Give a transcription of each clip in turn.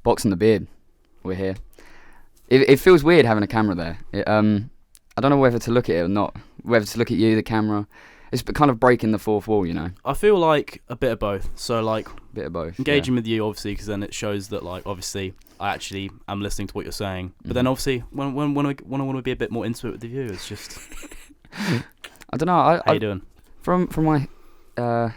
Box and the Beard. We're here. It feels weird having a camera there. I don't know whether to look at it or not. Whether to look at you, the camera. It's kind of breaking the fourth wall, you know. I feel like a bit of both. So like, bit of both. Engaging with you, obviously, because then it shows that like, obviously, I actually am listening to what you're saying. But then obviously, when I want to be a bit more intimate with the viewers, just. I don't know. How you doing? From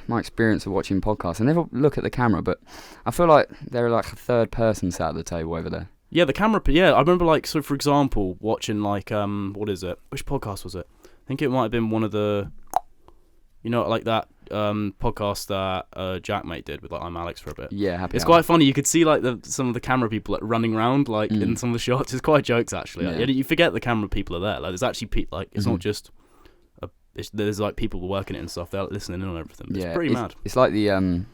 my experience of watching podcasts, I never look at the camera, but I feel like they're like a third person sat at the table over there. Yeah, the camera. Yeah, I remember like, so for example, watching like what is it? Which podcast was it? I think it might have been one of the. You know, like that podcast that Jack mate did with like I'm Alex for a bit. Yeah, happy. It's quite funny. You could see like some of the camera people like running around like in some of the shots. It's quite jokes actually. Like, you forget the camera people are there. Like there's actually like it's not just there's like people working it and stuff. They're listening in on everything. It's pretty mad. It's like the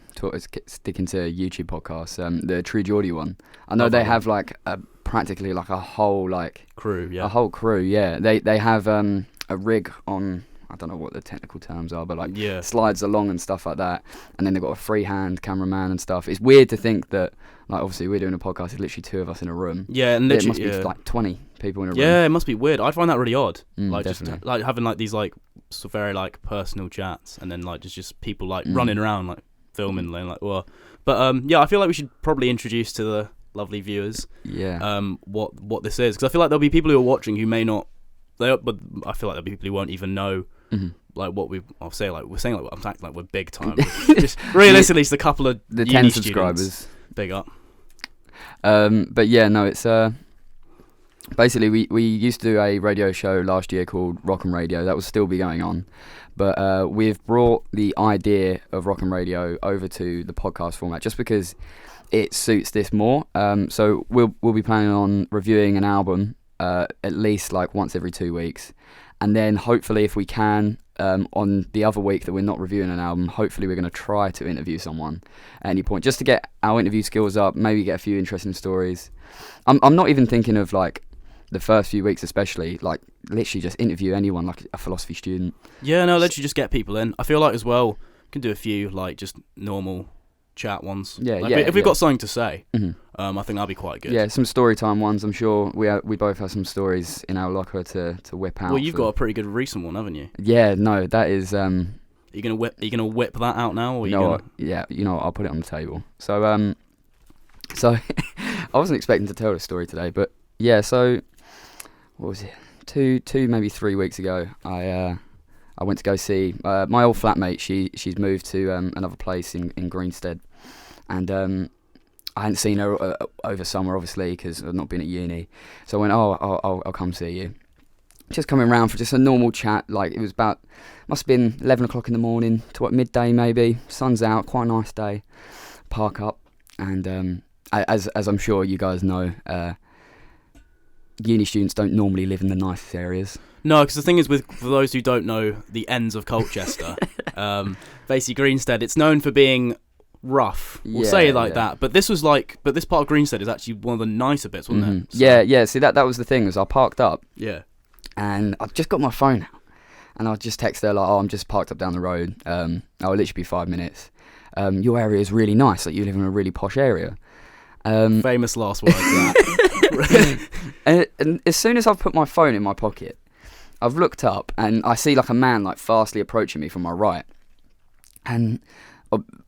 sticking to YouTube podcasts. The True Geordie one. I know they have like practically like a whole like crew. Yeah, a whole crew. Yeah, they have a rig on. I don't know what the technical terms are, but like slides along and stuff like that. And then they've got a freehand cameraman and stuff. It's weird to think that, like, obviously we're doing a podcast. It's literally two of us in a room. Yeah, and literally, it must be like 20 people in a room. Yeah, it must be weird. I'd find that really odd. Like definitely. Just like having like these like very like personal chats, and then like just people like running around like filming like well. But yeah, I feel like we should probably introduce to the lovely viewers what this is, because I feel like there'll be people who are watching who may not. But I feel like there'll be people who won't even know like what we're saying like I'm acting like we're big time. Just realistically, it's a couple of the 10 uni subscribers. Students. Big up. But yeah, no, it's basically we used to do a radio show last year called Rock and Radio. That will still be going on, but we've brought the idea of Rock and Radio over to the podcast format just because it suits this more. So we'll be planning on reviewing an album. At least like once every 2 weeks, and then hopefully if we can on the other week that we're not reviewing an album, hopefully we're going to try to interview someone at any point just to get our interview skills up, maybe get a few interesting stories. I'm not even thinking of like the first few weeks especially, like literally just interview anyone, like a philosophy student. Yeah, no, literally just get people in. I feel like as well we can do a few like just normal chat ones. If we've got something to say, I think that'll be quite good. Yeah, some story time ones. I'm sure we both have some stories in our locker to whip out. Well, you've got a pretty good recent one, haven't you? Yeah, no, that is. Are you gonna whip that out now, or yeah, you know what, I'll put it on the table. So so I wasn't expecting to tell this story today, but yeah. So what was it? Two maybe 3 weeks ago, I went to go see my old flatmate. She's moved to another place in Greenstead, and I hadn't seen her over summer, obviously, because I've not been at uni. So I went, I'll come see you. Just coming round for just a normal chat. Like it was must have been 11 o'clock in the morning to midday maybe. Sun's out, quite a nice day. Park up, and as I'm sure you guys know, uni students don't normally live in the nicest areas. No, because the thing is, for those who don't know the ends of Colchester, basically Greenstead, it's known for being rough. We'll say it like that. But this part of Greenstead is actually one of the nicer bits, wasn't it? So. Yeah. See, that was the thing. Was I parked up? Yeah. And I just got my phone out, and I just texted her like, "Oh, I'm just parked up down the road. I'll literally be 5 minutes. Your area is really nice. Like you live in a really posh area." Famous last words. That. and as soon as I've put my phone in my pocket, I've looked up and I see like a man like fastly approaching me from my right, and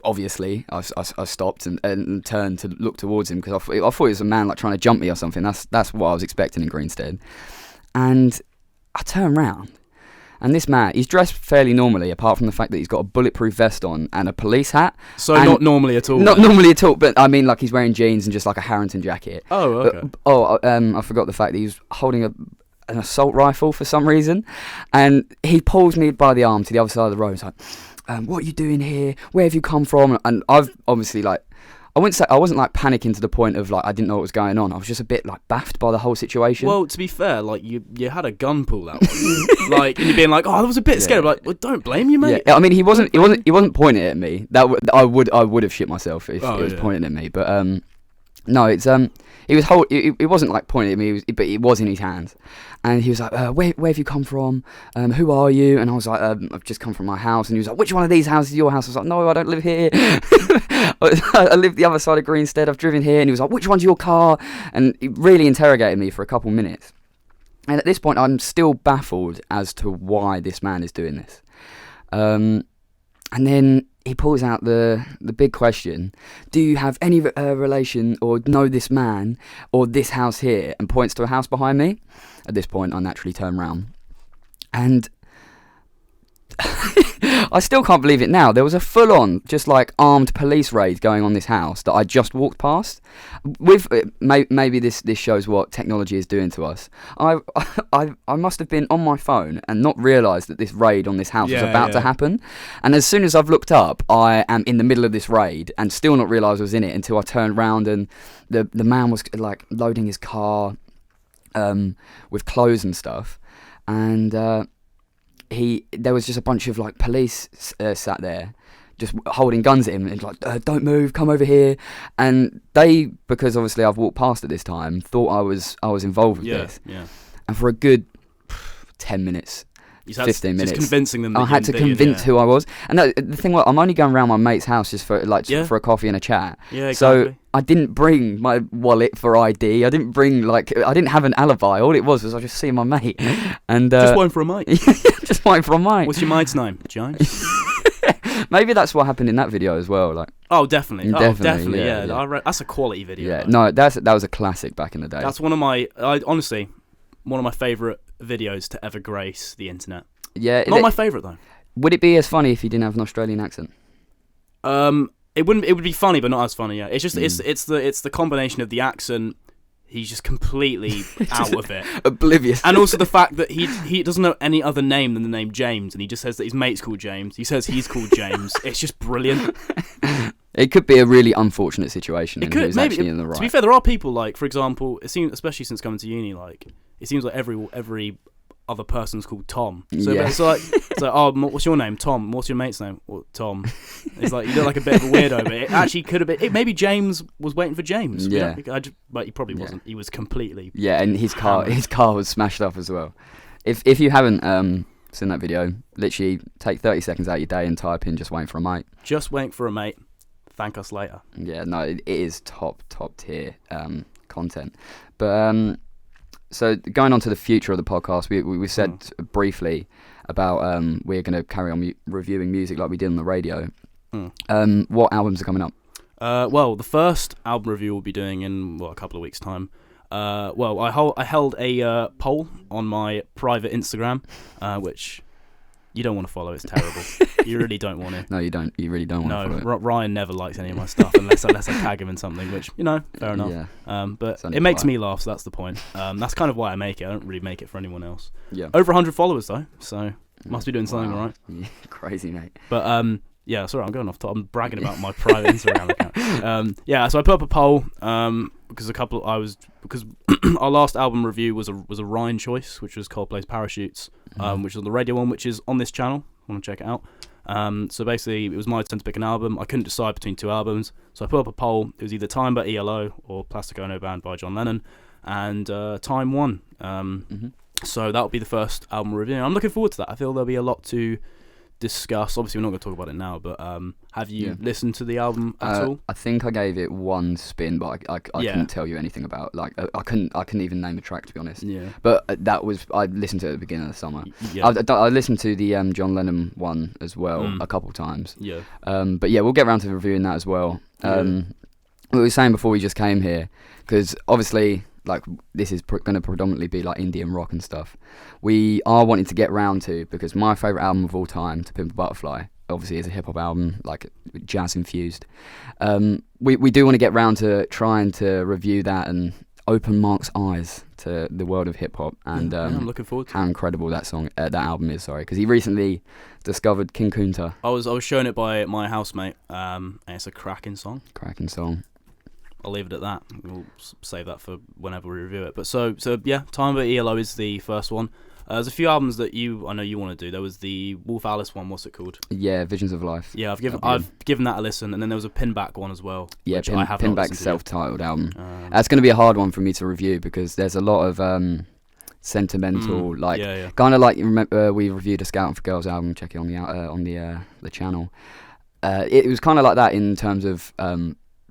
obviously I stopped and turned to look towards him because I thought it was a man like trying to jump me or something. That's what I was expecting in Greenstead, and I turn round and this man, he's dressed fairly normally apart from the fact that he's got a bulletproof vest on and a police hat. So not normally at all. Not normally at all, but I mean like he's wearing jeans and just like a Harrington jacket. Oh, okay. I forgot the fact that he's holding an assault rifle for some reason, and he pulls me by the arm to the other side of the road. He's like, "What are you doing here? Where have you come from?" And I've obviously like, I wouldn't say I wasn't like panicking to the point of like I didn't know what was going on. I was just a bit like baffed by the whole situation. Well, to be fair, like you had a gun pulled out, like, and you're being like, "Oh, I was a bit scared." Like, well, don't blame you, mate. Yeah, I mean, he wasn't pointing it at me. I would have shit myself if it was pointing at me. But No, it's he was it wasn't like pointing at me, but it was in his hands, and he was like, where have you come from? Who are you? And I was like, I've just come from my house. And he was like, which one of these houses is your house? I was like, no, I don't live here. I live the other side of Greenstead. I've driven here. And he was like, which one's your car? And he really interrogated me for a couple minutes. And at this point, I'm still baffled as to why this man is doing this. And then he pulls out the big question: do you have any relation or know this man or this house here? And points to a house behind me. At this point, I naturally turn round, and I still can't believe it now. There was a full-on, just like armed police raid going on this house that I just walked past. With maybe this shows what technology is doing to us. I must have been on my phone and not realised that this raid on this house was about to happen. And as soon as I've looked up, I am in the middle of this raid and still not realised I was in it until I turned round and the man was like loading his car with clothes and stuff, and there was just a bunch of like police sat there just holding guns at him and like, don't move, come over here. And they, because obviously I've walked past at this time, thought I was involved with this. And for a good 10 minutes, 15 minutes, just convincing them that I had to convince who I was. And the thing was, I'm only going around my mate's house just for for a coffee and a chat. Yeah, exactly. So I didn't bring my wallet for ID. I didn't have an alibi. All it was I just seeing my mate. And just waiting for a mate. Just waiting for a mate. What's your mate's name? James. Maybe that's what happened in that video as well. Like, definitely. Yeah. That's a quality video. Yeah, no, that was a classic back in the day. That's honestly one of my favourite videos to ever grace the internet. Yeah, not my favourite though. Would it be as funny if he didn't have an Australian accent? It wouldn't. It would be funny, but not as funny. Yeah, it's just it's the combination of the accent. He's just completely out of it, oblivious, and also the fact that he doesn't know any other name than the name James, and he just says that his mate's called James. He says he's called James. It's just brilliant. It could be a really unfortunate situation. It could, maybe. Actually in the right. To be fair, there are people like, for example, it seems, especially since coming to uni, like it seems like every other person's called Tom. So it's like, oh, what's your name? Tom. What's your mate's name? Well, Tom. It's like, you look like a bit of a weirdo, but it actually could have been. Maybe James was waiting for James. Yeah. But he probably wasn't. He was completely. Yeah, and his car was smashed up as well. If you haven't seen that video, literally take 30 seconds out of your day and type in "just waiting for a mate." Just waiting for a mate. Thank us later. Yeah, no, it is top tier content, but. So going on to the future of the podcast, we said briefly about we're going to carry on reviewing music like we did on the radio. What albums are coming up? Well, the first album review we'll be doing in a couple of weeks' time. I held a poll on my private Instagram, which you don't want to follow. It's terrible. You really don't want to. No, you don't. You really don't want to follow it. Ryan never likes any of my stuff unless I tag him in something, which, fair enough. Yeah. But it makes me laugh, so that's the point. That's kind of why I make it. I don't really make it for anyone else. Yeah. Over 100 followers, though, so must be doing something all right. Yeah, crazy, mate. But, sorry, I'm going off top. I'm bragging about my private Instagram account. So I put up a poll because our last album review was a Ryan choice, which was Coldplay's Parachutes, which is on the radio one, which is on this channel. Want to check it out. So basically, it was my turn to pick an album. I couldn't decide between two albums, so I put up a poll. It was either Time by ELO or Plastic Ono Band by John Lennon, and Time won. So that will be the first album review. I'm looking forward to that. I feel there'll be a lot to discuss. Obviously, we're not going to talk about it now, but have you listened to the album at all? I think I gave it one spin, but I couldn't tell you anything about. Like, I couldn't even name a track, to be honest. Yeah. But I listened to it at the beginning of the summer. Yeah. I listened to the John Lennon one as well a couple times. Yeah. But yeah, we'll get around to reviewing that as well. We were saying before we just came here, because obviously, like, this is going to predominantly be like Indian rock and stuff. We are wanting to get round to, because my favourite album of all time, To Pimp a Butterfly, obviously is a hip hop album, like jazz infused. We do want to get round to trying to review that and open Mark's eyes to the world of hip hop, and I'm looking forward to how incredible that album is. Sorry, because he recently discovered King Kunta. I was shown it by my housemate, and it's a cracking song. I'll leave it at that. We'll save that for whenever we review it. But so yeah, Time by ELO is the first one. There's a few albums that I know you want to do. There was the Wolf Alice one. What's it called? Yeah, Visions of Life. Yeah, I've given that a listen, and then there was a Pinback one as well. Yeah, Pinback's self-titled album. That's going to be a hard one for me to review because there's a lot of sentimental, kind of like you remember we reviewed a Scouting for Girls album. Check it on the channel. It was kind of like that in terms of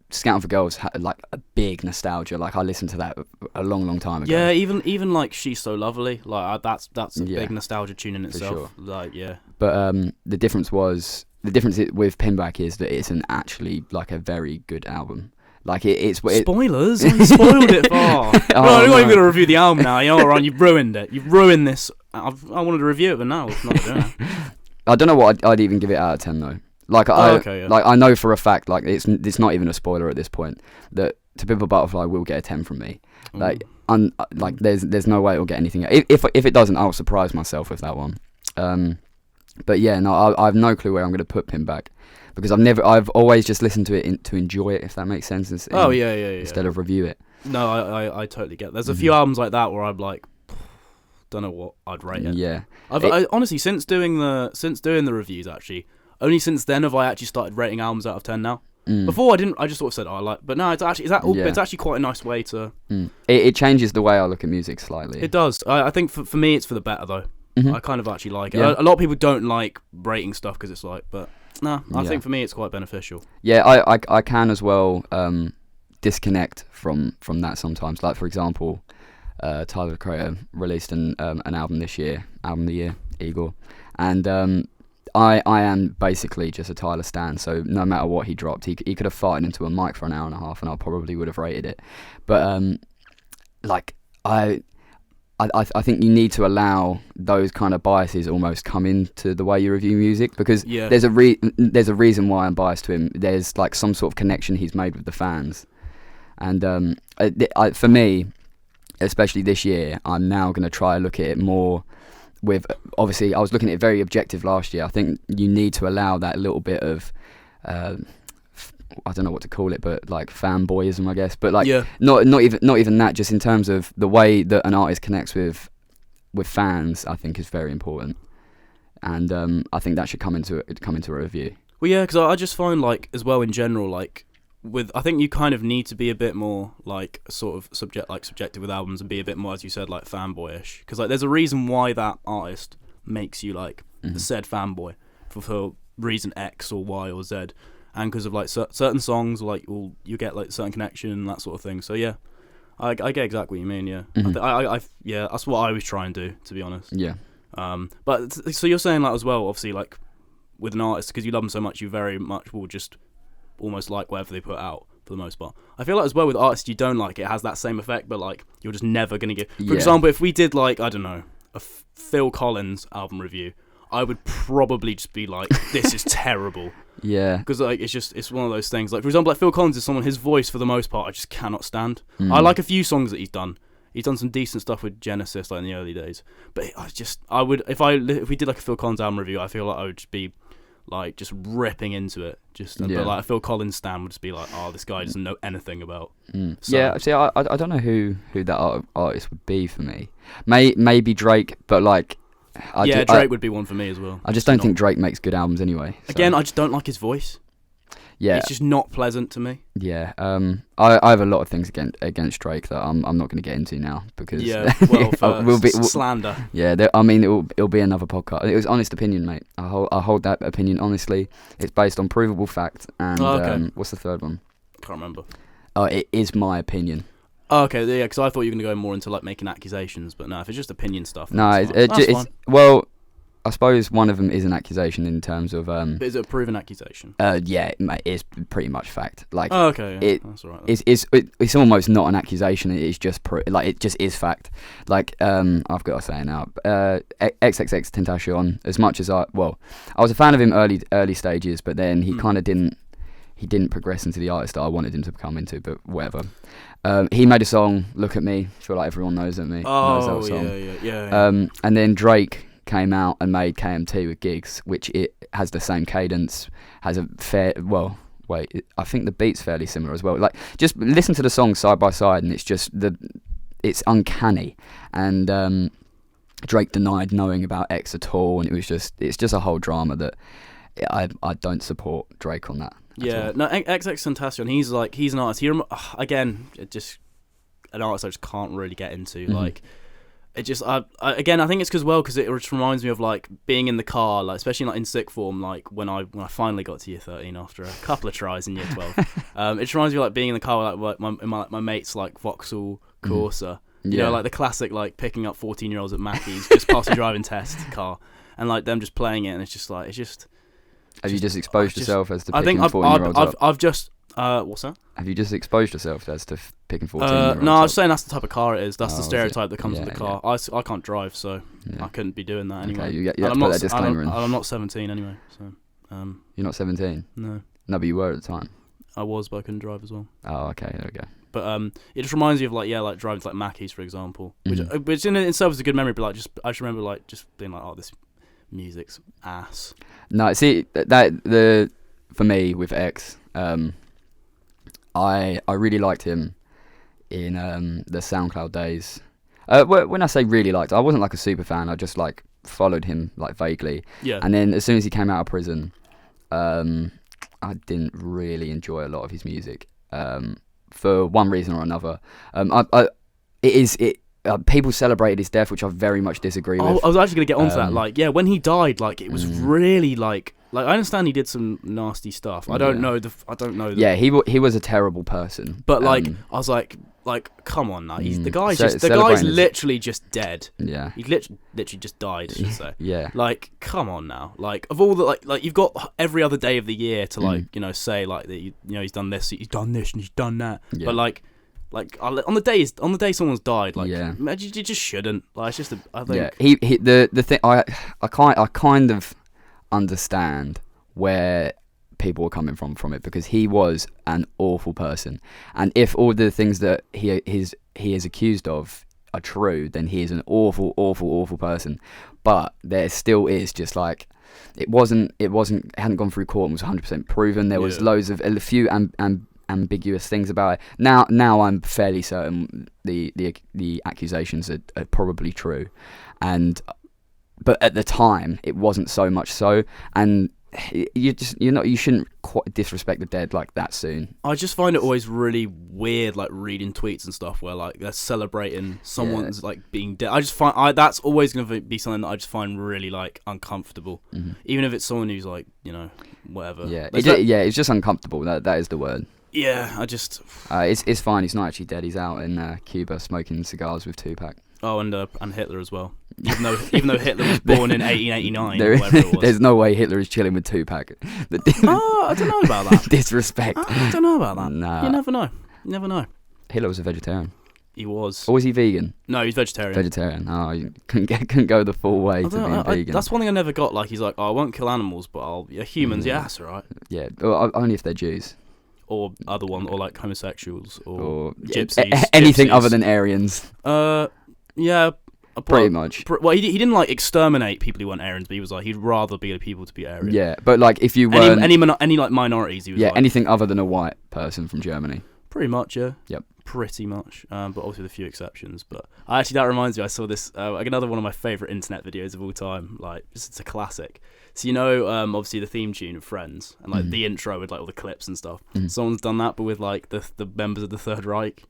Scouting for Girls had like a big nostalgia. Like I listened to that a long time ago. Yeah, even like She's So Lovely. Like that's a big nostalgia tune in itself. For sure. Like yeah. But the difference with Pinback is that it's actually like a very good album. Like it's spoilers. I spoiled it far. I'm not even gonna review the album now. You know, Ryan, you've ruined it. You've ruined this. I wanted to review it, but now it's not doing it. I don't know what I'd even give it out of 10 though. Like like I know for a fact, like it's not even a spoiler at this point, that To Pimp a Butterfly will get a 10 from me. Like there's no way it'll get anything. If it doesn't, I'll surprise myself with that one. But yeah, no, I have no clue where I'm going to put Pinback because I've always just listened to it to enjoy it, if that makes sense. Instead of review it. No, I totally get it. There's a few albums like that where I'm like, don't know what I'd rate it. Yeah. I honestly, since doing the reviews, actually, only since then have I actually started rating albums out of 10 now. Before I didn't. I just sort of said, I like. But no, it's actually quite a nice way to. It changes the way I look at music slightly. It does. I think for me, it's for the better though. I kind of actually like it. A lot of people don't like rating stuff because it's like, but no, I think for me it's quite beneficial. Yeah, I can as well disconnect from that sometimes. Like for example, Tyler the Creator released an album this year, Album of the Year, Igor, and I am basically just a Tyler stan, so no matter what he dropped, he could have farted into a mic for an hour and a half and I probably would have rated it. But like I think you need to allow those kind of biases almost come into the way you review music because there's a reason why I'm biased to him. There's like some sort of connection he's made with the fans, and for me, especially this year, I'm now going to try to look at it more with, obviously I was looking at it very objective last year. I think you need to allow that little bit of I don't know what to call it, but like fanboyism, I guess. But like not even that. Just in terms of the way that an artist connects with fans, I think is very important, and I think that should come into a review. Well, yeah, because I just find like as well in general, like I think you kind of need to be a bit more like sort of subjective with albums and be a bit more, as you said, like fanboyish. Because like there's a reason why that artist makes you like the said fanboy for reason X or Y or Z. And because of like certain songs, like you get like certain connection and that sort of thing. So yeah, I get exactly what you mean. Yeah, yeah, that's what I always try and do, to be honest. Yeah. But so you're saying like as well, obviously like with an artist, because you love them so much, you very much will just almost like whatever they put out for the most part. I feel like as well with artists you don't like, it has that same effect, but like you're just never gonna get. For example, if we did like I don't know a Phil Collins album review, I would probably just be like, this is terrible. Yeah. Because like it's one of those things. Like for example, like Phil Collins is someone, his voice for the most part I just cannot stand. I like a few songs that he's done. He's done some decent stuff with Genesis like in the early days. But I would if we did like a Phil Collins album review, I feel like I would just be like just ripping into it. But like a Phil Collins stan would just be like, oh, this guy doesn't know anything about. So, yeah, see, I don't know who that artist would be for me. Maybe Drake, but like. Drake would be one for me as well. I just don't think Drake makes good albums anyway. So. Again, I just don't like his voice. Yeah, it's just not pleasant to me. Yeah, I have a lot of things against Drake that I'm not going to get into now because slander. Yeah, I mean it'll be another podcast. It was honest opinion, mate. I hold that opinion honestly. It's based on provable fact. And what's the third one? Can't remember. It is my opinion. Oh, okay, yeah, because I thought you were going to go more into like making accusations, but no, if it's just opinion stuff. No, it's well, I suppose one of them is an accusation in terms of. But is it a proven accusation? Yeah, it is pretty much fact. Like, that's all right. It's almost not an accusation. It's just it just is fact. Like, I've got to say it now. XXX Tentacion. As much as I was a fan of him early stages, but then he kind of didn't progress into the artist that I wanted him to become into. But whatever. He made a song, Look at Me. I feel like everyone knows that knows that song. Yeah. And then Drake came out and made KMT with Gigs, which it has the same cadence, has a wait, I think the beat's fairly similar as well. Like, just listen to the songs side by side, and it's just it's uncanny. And Drake denied knowing about X at all, and it's just a whole drama that I don't support Drake on that. Yeah, no, XXXTentacion, he's an artist. Again, just an artist I just can't really get into. Like, it just, I think it's because it just reminds me of like being in the car, like especially like in sick form, like when I finally got to year 13 after a couple of tries in year 12. It just reminds me of like being in the car with like my mates like Vauxhall Corsa. You know, like the classic like picking up 14-year-olds at Mackey's, just passing driving test car, and like them just playing it, and it's just like Have you just exposed yourself as to picking 14-year-olds up? I've just what's that? Have you just exposed yourself as to picking 14-year-olds No, I was up? saying that's the type of car it is. That's the stereotype that comes with the car. I can't drive, so I couldn't be doing that anyway. Okay, you have to put that disclaimer in. I'm not 17 anyway, so. You're not 17? No. No, but you were at the time. I was, but I couldn't drive as well. Oh, okay, there we go. But it just reminds me of like driving to like Mackey's, for example, which in itself is a good memory. But like, I just remember like just being like, oh, this music's ass. No, see that for me with X, I really liked him in the SoundCloud days. When I say really liked, I wasn't like a super fan. I just like followed him like vaguely. Yeah. And then as soon as he came out of prison, I didn't really enjoy a lot of his music. For one reason or another. People celebrated his death, which I very much disagree with. I was actually going to get onto that. Like, yeah, when he died, like, it was really like I understand he did some nasty stuff. I don't know. Yeah, he was a terrible person. But like, I was like, come on now. The guy's literally just dead. Yeah, he literally just died. I should say. Yeah. Like, come on now. Like, of all the like you've got every other day of the year to like say like that he's done this, and he's done that. Yeah. But like on the day someone's died, like you just shouldn't. Like, it's just I think. Yeah. The thing I kind of understand where people were coming from it, because he was an awful person, and if all the things that he is accused of are true, then he is an awful person. But there still is just like it hadn't gone through court and was 100% proven. There was loads of a few ambiguous things about it. Now I'm fairly certain the accusations are probably true, but at the time it wasn't so much so, and you shouldn't quite disrespect the dead like that soon. I just find it always really weird, like reading tweets and stuff where like they're celebrating someone's like being dead. I just find that's always going to be something that I just find really like uncomfortable, even if it's someone who's like whatever. Yeah, it's just uncomfortable. That is the word. Yeah, I just. It's fine. He's not actually dead. He's out in Cuba smoking cigars with Tupac. Oh, and Hitler as well. Even though Hitler was born in 1889 or whatever it was. There's no way Hitler is chilling with Tupac. I don't know about that. Disrespect. I don't know about that. Nah. You never know. Hitler was a vegetarian. He was. Or was he vegan? No, he's vegetarian. Vegetarian. Oh, you couldn't go the full way to being vegan. That's one thing I never got. Like, he's like, oh, I won't kill animals, but humans. Yeah, that's alright. Yeah, well, only if they're Jews. Or other one, or like homosexuals, or gypsies. Anything other than Aryans. Yeah. Pretty much. Well, he didn't like exterminate people who weren't Aryans, but he was like he'd rather be people to be Aryan. Yeah, but like if you were any like minorities, he was anything other than a white person from Germany. Pretty much, yeah. Yep. Pretty much, but obviously with a few exceptions. But that reminds me, I saw this like another one of my favourite internet videos of all time. Like, it's a classic. So obviously the theme tune of Friends and like the intro with like all the clips and stuff. Someone's done that, but with like the members of the Third Reich.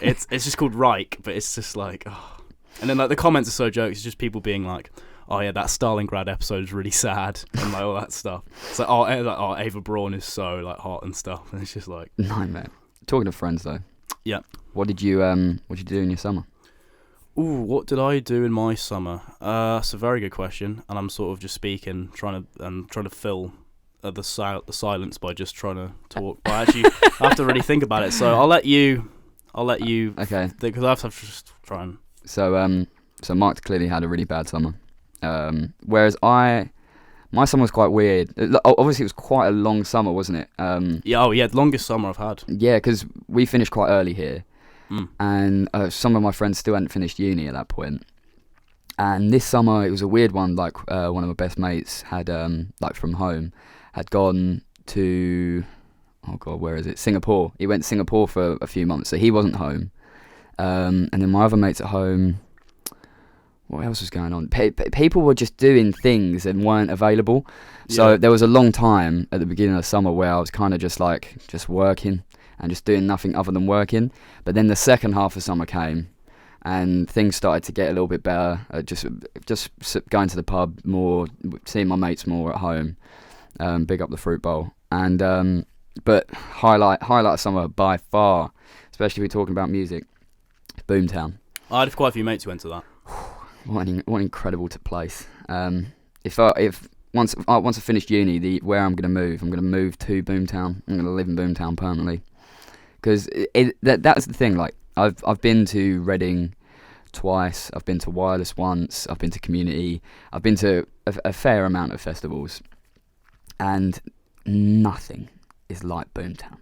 it's just called Reich, but it's just like, oh. And then like the comments are so jokes. It's just people being like, oh yeah, that Stalingrad episode is really sad and like all that stuff. It's like, oh, Ava Braun is so like hot and stuff, and it's just like nightmare. Talking of Friends though. Yeah. What did you do in your summer? Ooh, what did I do in my summer? That's a very good question, and I'm sort of just speaking, trying to fill the silence by just trying to talk. But actually, I have to really think about it. So I'll let you. Okay. Because I have to just try and. So Mark clearly had a really bad summer, whereas my summer was quite weird. Obviously, it was quite a long summer, wasn't it? The longest summer I've had. Yeah, because we finished quite early here, and some of my friends still hadn't finished uni at that point. And this summer, it was a weird one. Like one of my best mates had, like from home, had gone to, oh God, where is it? Singapore. He went to Singapore for a few months, so he wasn't home. And then my other mates at home, what else was going on? People were just doing things and weren't available. So there was a long time at the beginning of summer where I was kind of just working and just doing nothing other than working. But then the second half of summer came and things started to get a little bit better. Just going to the pub more, seeing my mates more at home. Big up the Fruit Bowl. And but highlight of summer by far, especially if we're talking about music, Boomtown. I had quite a few mates who went to that. What an incredible place. If once I finished uni, where I'm going to move to Boomtown. I'm going to live in Boomtown permanently. Because that's the thing. Like I've been to Reading twice. I've been to Wireless once. I've been to Community. I've been to a fair amount of festivals, and nothing is like Boomtown.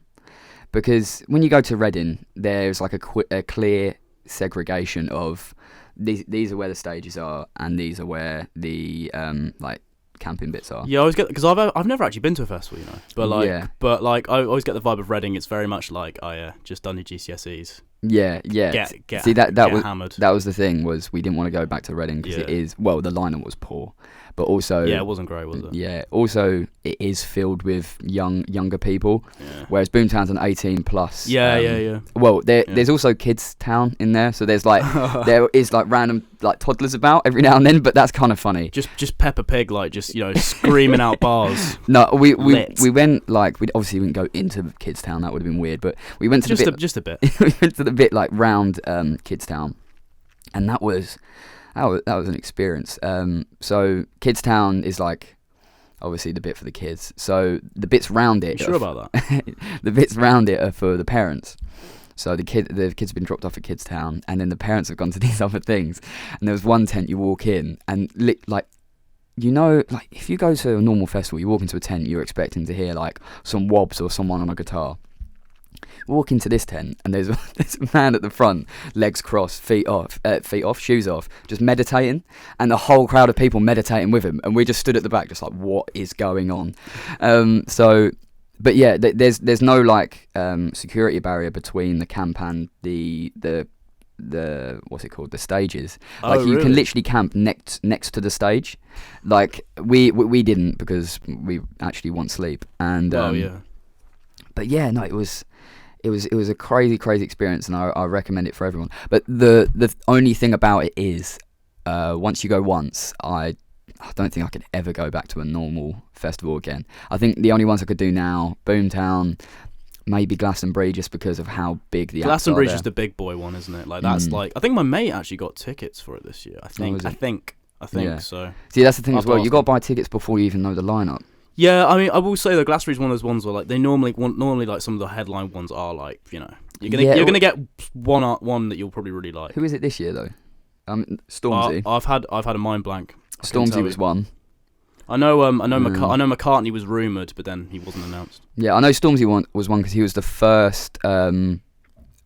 Because when you go to Reading, there's like a clear segregation of these are where the stages are, and these are where the like camping bits are. Yeah, I always get, because I've never actually been to a festival, you know, but like I always get the vibe of Reading. It's very much like, oh yeah, just done your GCSEs. Yeah. Get See that was hammered. That was the thing, was we didn't want to go back to Reading because it is, well, the lineup was poor, but also it wasn't great, was it? Yeah, also it is filled with younger people. Yeah. Whereas Boomtown's an 18 plus. Yeah. Well, there's also Kids Town in there, so there's like there is like random like toddlers about every now and then, but that's kind of funny. Just Peppa Pig, like just, you know, screaming out bars. No, we went, like, we obviously wouldn't go into Kids Town, that would have been weird, but we went to just a bit. We went to the bit like round Kids Town, and that was an experience. So Kids Town is like obviously the bit for the kids. So the bits round it. You sure about that? The bits round it are for the parents. So the kids have been dropped off at Kids Town, and then the parents have gone to these other things. And there was one tent you walk in, and like, you know, like if you go to a normal festival, you walk into a tent, you're expecting to hear like some wobs or someone on a guitar. Walk into this tent, and there's a man at the front, legs crossed, feet off, shoes off, just meditating, and the whole crowd of people meditating with him, and we just stood at the back, just like, what is going on? But yeah, there's no like security barrier between the camp and the what's it called, the stages. Like you can literally camp next to the stage. Like we didn't, because we actually want sleep. And but yeah, no, it was a crazy experience, and I recommend it for everyone. But the only thing about it is, once you go once, I don't think I could ever go back to a normal festival again. I think the only ones I could do now, Boomtown, maybe Glastonbury, just because of how big the acts are. Glastonbury's just the big boy one, isn't it? Like that's like, I think my mate actually got tickets for it this year. I think so. See, that's the thing as well. You got to buy tickets before you even know the lineup. Yeah, I mean, I will say that Glastonbury's one of those ones where like they normally like some of the headline ones are like, you know, you're gonna get one that you'll probably really like. Who is it this year though? Stormzy. I've had a mind blank. Stormzy was one. I know McCartney was rumoured, but then he wasn't announced. Yeah, I know Stormzy was one because he was the first.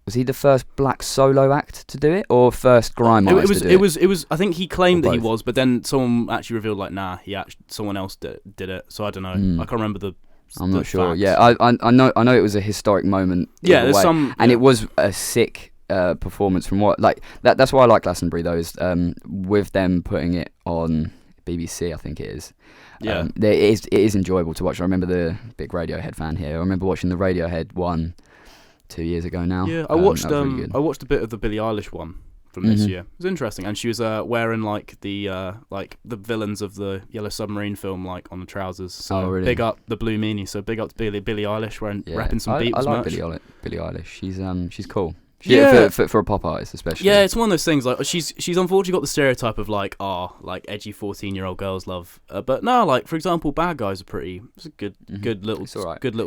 Was he the first black solo act to do it, or first grime artist to do it? It was. I think he claimed that he was, but then someone actually revealed like, nah, someone else did it. So I don't know. I can't remember the. I'm not sure. Facts. Yeah, I know it was a historic moment. Yeah, there's some, and it was a sick performance from what like that. That's why I like Glastonbury though. Is with them putting it on BBC, I think it is. Yeah, it is enjoyable to watch. I remember the big Radiohead fan here. I remember watching the Radiohead one 2 years ago now. Yeah, I watched a bit of the Billie Eilish one from this year. It was interesting, and she was wearing like the villains of the Yellow Submarine film like on the trousers. So really? Big up the Blue Meanie. So big up to Billie Eilish repping some Beatles I like merch. Billie Eilish. She's cool. For a pop artist especially. Yeah, it's one of those things like she's unfortunately got the stereotype of like edgy 14-year-old girls love. But no, like for example, Bad Guys it's a good little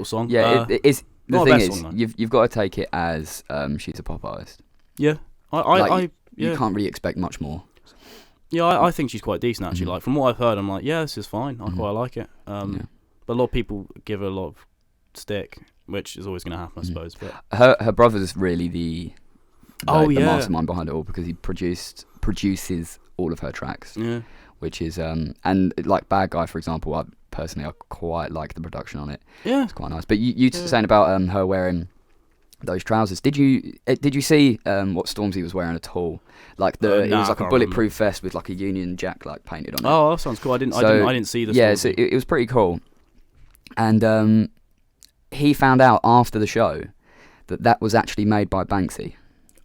song. Yeah, it is. The not thing a best is, song, you've got to take it as she's a pop artist. Yeah, you can't really expect much more. Yeah, I think she's quite decent actually. Like from what I've heard, I'm like, yeah, this is fine. I quite like it. But a lot of people give her a lot of stick, which is always going to happen, I suppose. But her brother's really the mastermind behind it all, because he produces all of her tracks. Yeah, which is and like Bad Guy, for example, personally, I quite like the production on it. Yeah, it's quite nice. But you saying about her wearing those trousers? Did you see what Stormzy was wearing at all? Like it was like a bulletproof vest with like a Union Jack like painted on it. Oh, that sounds cool. I didn't see this. Yeah, so it was pretty cool. And he found out after the show that was actually made by Banksy.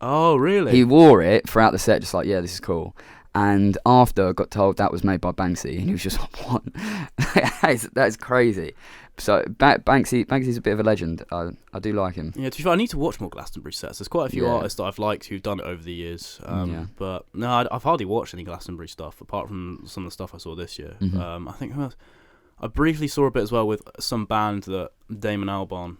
Oh, really? He wore it throughout the set, just like, yeah, this is cool. And after got told that was made by Banksy, and he was just like, what? that is crazy. So Banksy's a bit of a legend. I do like him. Yeah, to be fair, I need to watch more Glastonbury sets. There's quite a few artists that I've liked who've done it over the years. But no, I've hardly watched any Glastonbury stuff apart from some of the stuff I saw this year. Mm-hmm. I think I briefly saw a bit as well with some band that Damon Albarn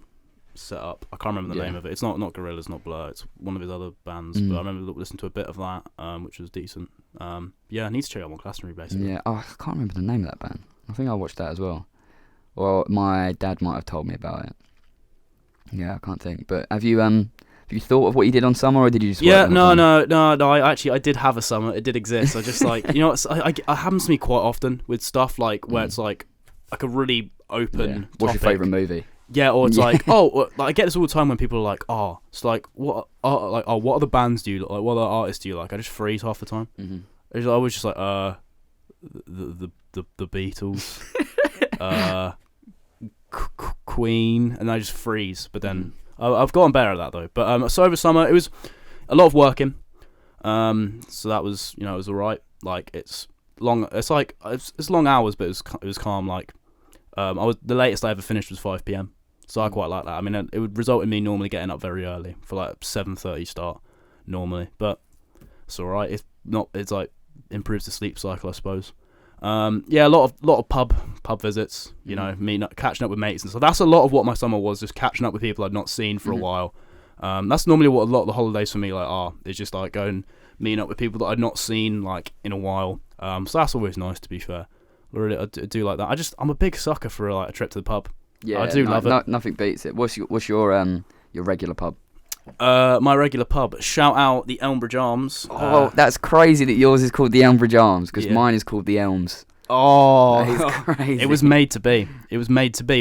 set up. I can't remember the name of it. It's not Gorillaz, not Blur. It's one of his other bands. But I remember listening to a bit of that, which was decent. Yeah, I need to check out more Glastonbury basically. Yeah, I can't remember the name of that band. I think I watched that as well. Well, my dad might have told me about it. Yeah, I can't think. But have you thought of what you did on summer, or did you just? Yeah, no. I did have a summer. It did exist. I just like it happens to me quite often with stuff like where it's like a really open. What's your favourite movie? Yeah, or it's like, I get this all the time when people are like, it's like what are the bands do you like? What other artists do you like? I just freeze half the time. Mm-hmm. I was just like, the Beatles, Queen, and I just freeze. But then I've gotten better at that though. But so over summer it was a lot of working. So that was it was alright. Like it's long. It's like it's long hours, but it was calm. Like the latest I ever finished was 5 p.m. So I quite like that. I mean, it would result in me normally getting up very early for like 7:30 start normally, but it's alright. It's like improves the sleep cycle, I suppose. Yeah, a lot of pub visits. Catching up with mates and so that's a lot of what my summer was. Just catching up with people I'd not seen for a while. That's normally what a lot of the holidays for me are. It's just like going meeting up with people that I'd not seen like in a while. So that's always nice, to be fair. Really, I do like that. I'm a big sucker for like a trip to the pub. Yeah, I do love it. Nothing beats it. What's your regular pub? My regular pub. Shout out the Elmbridge Arms. Oh, that's crazy that yours is called the Elmbridge Arms because mine is called the Elms. Oh, that is crazy. It was made to be.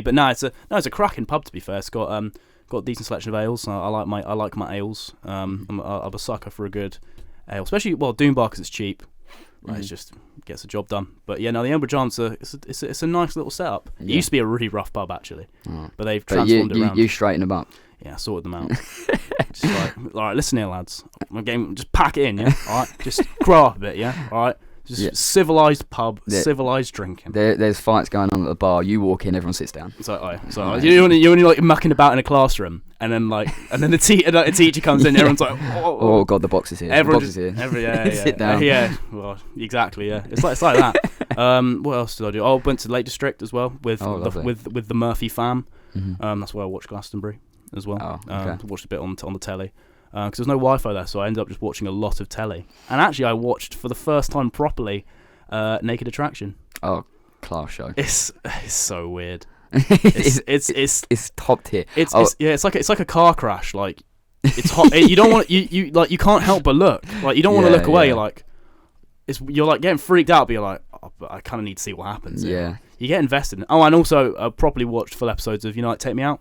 But no, it's a cracking pub, to be fair. It's got a decent selection of ales. I like my ales. I'm a sucker for a good ale, especially Doombar because it's cheap. It just gets the job done. But yeah, no, the Elmbridge Arms it's a nice little setup. Yeah. It used to be a really rough pub actually, but they've transformed it around. You straightened them up. Yeah, I sorted them out. Just like, all right, listen here, lads. My game, just pack it in, yeah. All right, just grow up a bit, yeah. All right, just civilized pub, civilized drinking. There's fights going on at the bar. You walk in, everyone sits down. You're only like mucking about in a classroom, and then the teacher comes in. Everyone's like, oh god, the box is here. Everyone is here. Sit down. Yeah, well, exactly. Yeah, it's like that. What else did I do? I went to Lake District as well with the Murphy fam. Mm-hmm. That's where I watched Glastonbury as well. Watched a bit on the telly because there's no Wi-Fi there, so I ended up just watching a lot of telly. And actually, I watched for the first time properly Naked Attraction. Oh, class show! It's so weird. It's top tier. It's like a car crash. Like it's hot. You don't want you can't help but look. Like you don't want to look away. You're like getting freaked out, but you're like, I kind of need to see what happens. Yeah, you get invested. Oh, and also properly watched full episodes of Take Me Out.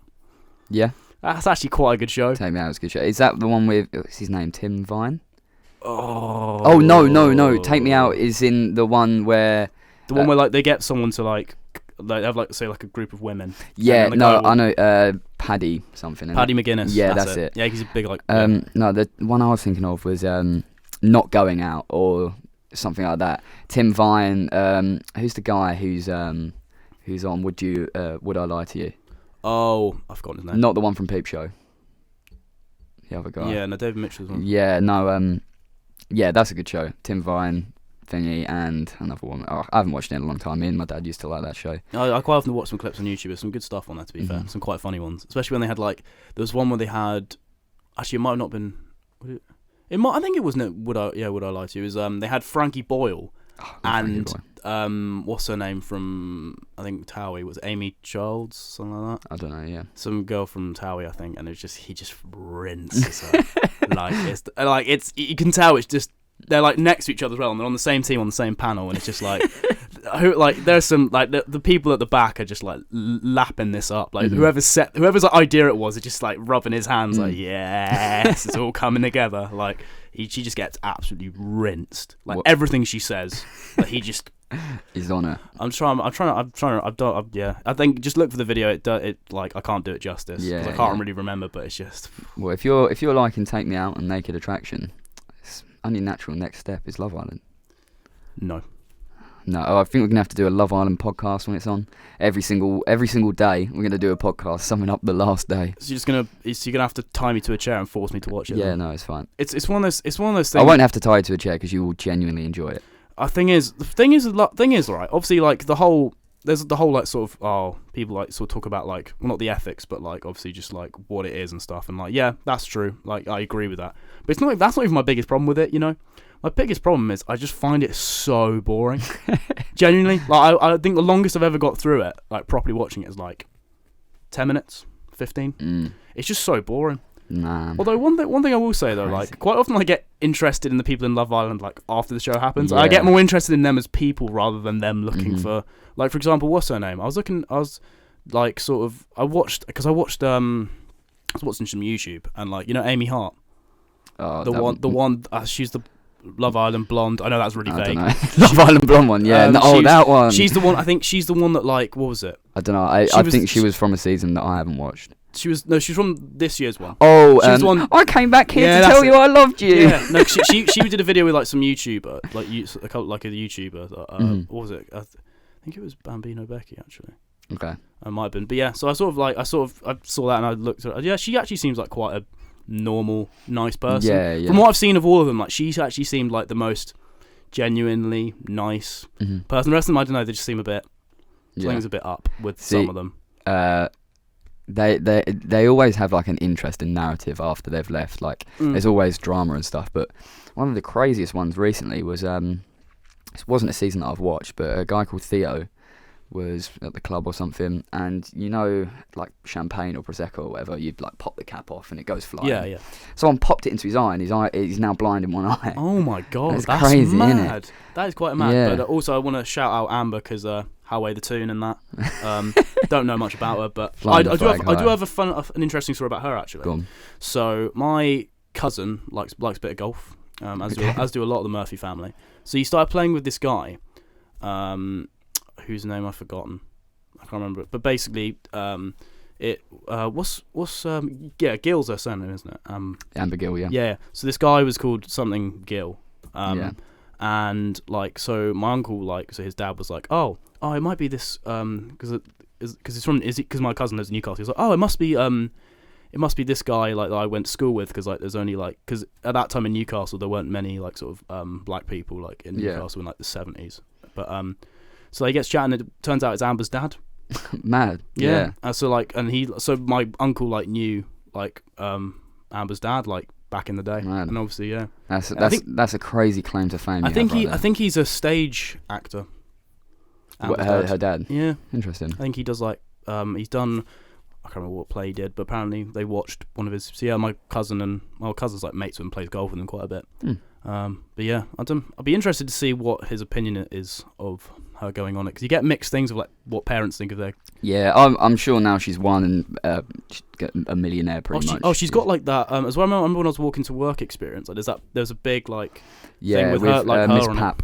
Yeah. That's actually quite a good show. Take Me Out is a good show. Is that the one with, what's his name, Tim Vine? Oh no. Take Me Out is in the one where... The one where like they get someone to they have say a group of women. Yeah, no, I know, Paddy something. Paddy McGuinness. Yeah, that's it. Yeah, he's a big No, the one I was thinking of was Not Going Out or something like that. Tim Vine, who's the guy who's on Would I Lie to You? Oh, I've forgotten his name. Not the one from Peep Show. The other guy. Yeah, no, David Mitchell's one. Yeah, no, that's a good show. Tim Vine, thingy, and another one. Oh, I haven't watched it in a long time. Me and my dad used to like that show. I quite often watch some clips on YouTube. There's some good stuff on there, to be fair. Some quite funny ones. Especially when they had there was one where they had, actually it might have not been, I think it wasn't Would I Lie to You? It was, they had Frankie Boyle. And what's her name from I think Towie was Amy Childs, something like that. I don't know. Yeah, some girl from Towie, I think, and he just rinses her. it's you can tell it's just they're next to each other as well, and they're on the same team on the same panel, and it's just there's some like the people at the back are just like lapping this up. Like whoever's idea it was, are just like rubbing his hands like yes, it's all coming together. Like she just gets absolutely rinsed. Like everything she says, like he just. He's on it. I'm trying. Yeah. I think just look for the video. It like I can't do it justice. Yeah. I can't really remember, but it's just. Well, if you're liking Take Me Out and Naked Attraction, it's only natural next step is Love Island. No. I think we're gonna have to do a Love Island podcast when it's on. Every single day, we're gonna do a podcast summing up the last day. So you're gonna have to tie me to a chair and force me to watch it. Yeah, no, it's fine. It's one of those things. I won't have to tie you to a chair because you will genuinely enjoy it. The thing is, right. Obviously, like there's the whole like sort of people like sort of talk about like not the ethics, but like obviously just like what it is and stuff. And like yeah, that's true. Like I agree with that. But it's not. That's not even my biggest problem with it. You know, my biggest problem is I just find it so boring. Genuinely, like I think the longest I've ever got through it, like properly watching it, is like 10 minutes, 15. It's just so boring. Nah. Although one thing I will say though, like quite often I get interested in the people in Love Island like after the show happens. Yeah. I get more interested in them as people rather than them looking for like, for example, what's her name? I was watching some YouTube and like, you know, Amy Hart. She's the Love Island blonde. I know that's really vague. Love Island blonde one, yeah. That one. She's the one. I think she's the one that like. What was it? I don't know. I think she was from a season that I haven't watched. She's from this year's one. Oh, she was the one. I came back here to tell you I loved you. Yeah, no, she did a video with like some YouTuber, like a YouTuber. What was it? I think it was Bambino Becky actually. Okay. I might have been, but yeah. So I saw that and I looked at her. Yeah, she actually seems like quite a normal, nice person. Yeah. From what I've seen of all of them, like she's actually seemed like the most genuinely nice person. The rest of them, I don't know, they just seem a bit. Something's a bit up with some of them. They always have like an interesting narrative after they've left. Like there's always drama and stuff. But one of the craziest ones recently was it wasn't a season that I've watched, but a guy called Theo was at the club or something, and you know, like champagne or prosecco or whatever, you'd like pop the cap off and it goes flying. Yeah. Someone popped it into his eye, and he's now blind in one eye. Oh my god, that's crazy, mad. Isn't it? That is quite mad. Yeah. But also, I want to shout out Amber because Howay the Toon and that. Don't know much about her, but I do have an interesting story about her actually. Go on. So my cousin likes a bit of golf, as do a lot of the Murphy family. So he started playing with this guy. Whose name I've forgotten. I can't remember it. But basically, Gil's her surname, isn't it? Amber Gill, yeah. Yeah. So this guy was called something Gill. And like, so my uncle, like, so his dad was like, oh, it might be this, because my cousin lives in Newcastle. He's like, oh, it must be this guy like that I went to school with, because like there's only like, because at that time in Newcastle there weren't many like sort of black people like in Newcastle in like the 70s. But so he gets chatting, and it turns out it's Amber's dad. Mad. Yeah. So my uncle like knew like Amber's dad like back in the day. Mad. And obviously that's a crazy claim to fame. I think he's a stage actor. Her dad. Yeah. Interesting. I think he does like he's done. I can't remember what play he did, but apparently they watched one of his. So yeah, my cousin's like mates with him, plays golf with him quite a bit. But yeah, I'd be interested to see what his opinion is of her going on it, because you get mixed things of like what parents think of their. Yeah, I'm sure now she's won and she's a millionaire pretty much. She's got like that as well. I remember when I was walking to work experience. Like there's a big like. Yeah, thing with her, like Miss her Pap.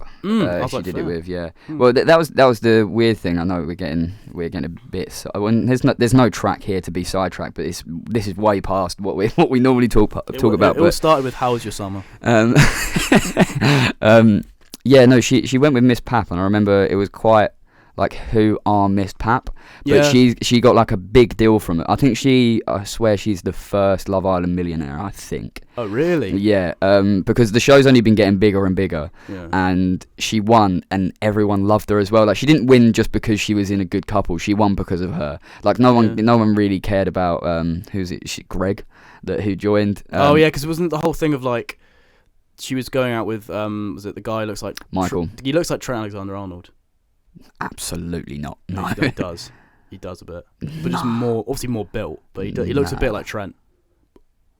She did it with, yeah. Mm. Well, that was the weird thing. I know we're getting a bit. There's no track here to be sidetracked, but this is way past what we normally talk about. It all started with "How was your summer?" Yeah, no, she went with Miss Pap, and I remember it was quite like, who are Miss Pap? But she got like a big deal from it. I swear she's the first Love Island millionaire, I think. Oh, really? Yeah, because the show's only been getting bigger and bigger, and she won, and everyone loved her as well. Like, she didn't win just because she was in a good couple. She won because of her. Like, no one really cared about Greg, who joined. Because it wasn't the whole thing of like, she was going out with was it the guy who looks like Michael? He looks like Trent Alexander-Arnold. Absolutely not. No, he does. He does a bit, but just obviously more built. But he looks a bit like Trent,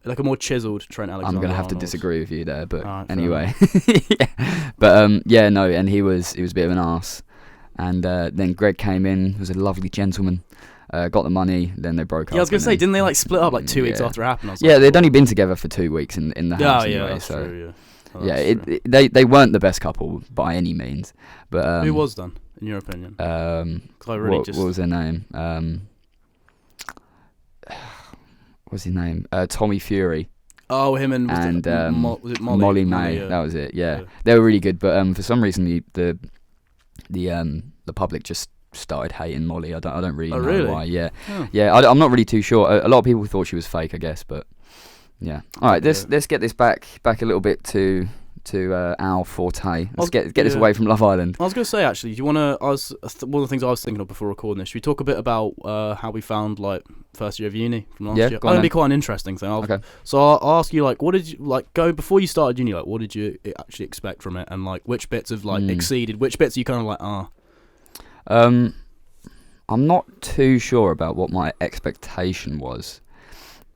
like a more chiseled Trent Alexander-Arnold. I'm gonna have to disagree with you there, but anyway. Yeah. But and he was a bit of an arse. And then Greg came in, was a lovely gentleman, got the money, then they broke up. Yeah, I was going to say, didn't they like split up like 2 weeks after it happened? I was yeah, they'd only been together for 2 weeks in the house anyway. That's so true, they weren't the best couple by any means. But who was then, in your opinion? What was their name? What's his name? Tommy Fury. Oh, him and was it Molly May? Yeah. That was it. Yeah, they were really good. But for some reason, the public just started hating Molly. I don't really know why. Yeah, I'm not really too sure. A lot of people thought she was fake, I guess. But yeah. All right, let's get this back a little bit to our forte. Let's get this away from Love Island. I was going to say, actually, do you want to? One of the things I was thinking of before recording this. Should we talk a bit about how we found like first year of uni from last year? Go on, That'll be quite an interesting thing. Okay. So I'll ask you, like, what did you like go before you started uni? Like, what did you actually expect from it, and like which bits have like exceeded? Which bits are you kind of like I'm not too sure about what my expectation was,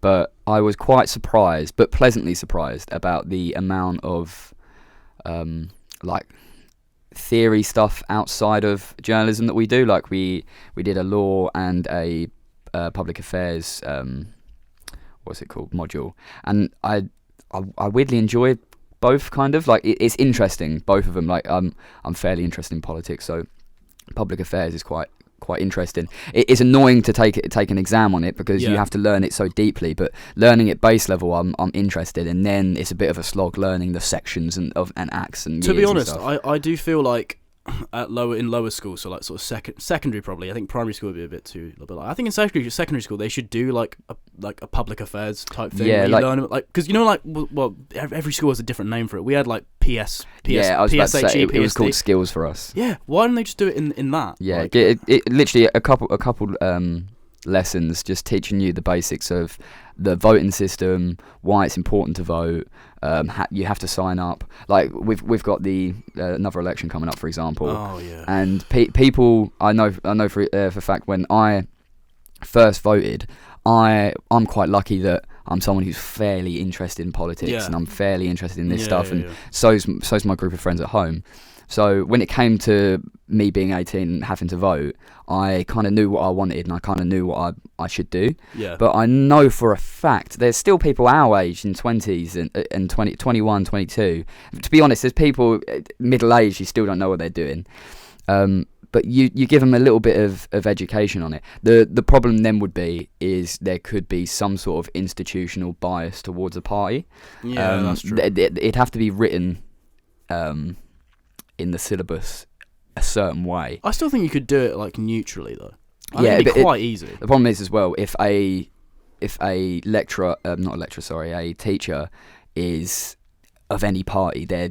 but I was quite surprised, but pleasantly surprised about the amount of like theory stuff outside of journalism that we do. Like we did a law and a public affairs what's it called module, and I weirdly enjoyed both. Kind of like it's interesting, both of them. Like I'm fairly interested in politics, so public affairs is quite interesting. It's annoying to take an exam on it because you have to learn it so deeply, but learning at base level I'm interested, and then it's a bit of a slog learning the sections and acts and to be honest, and stuff. I do feel like at lower school, so like sort of secondary probably. I think primary school would be a bit too. But like, I think in secondary school they should do like a public affairs type thing. Yeah, where you learn like because like every school has a different name for it. We had like PS. Yeah, I was about to say it was PSD. called skills for us. Yeah, why don't they just do it in that? Yeah, like, it literally a couple lessons just teaching you the basics of the voting system, why it's important to vote. You have to sign up. Like we've got the another election coming up, for example. Oh yeah. And people, I know for fact when I first voted, I'm quite lucky that I'm someone who's fairly interested in politics and I'm fairly interested in this stuff, and so's my group of friends at home. So when it came to me being 18 and having to vote, I kind of knew what I wanted and I kind of knew what I should do. Yeah. But I know for a fact there's still people our age in 20s and 21, 22. To be honest, there's people middle-aged who still don't know what they're doing. But you give them a little bit of education on it. The problem then would be is there could be some sort of institutional bias towards a party. Yeah, that's true. It'd have to be written in the syllabus a certain way. I still think you could do it like neutrally though. It'd be quite easy. The problem is as well if a teacher is of any party, they're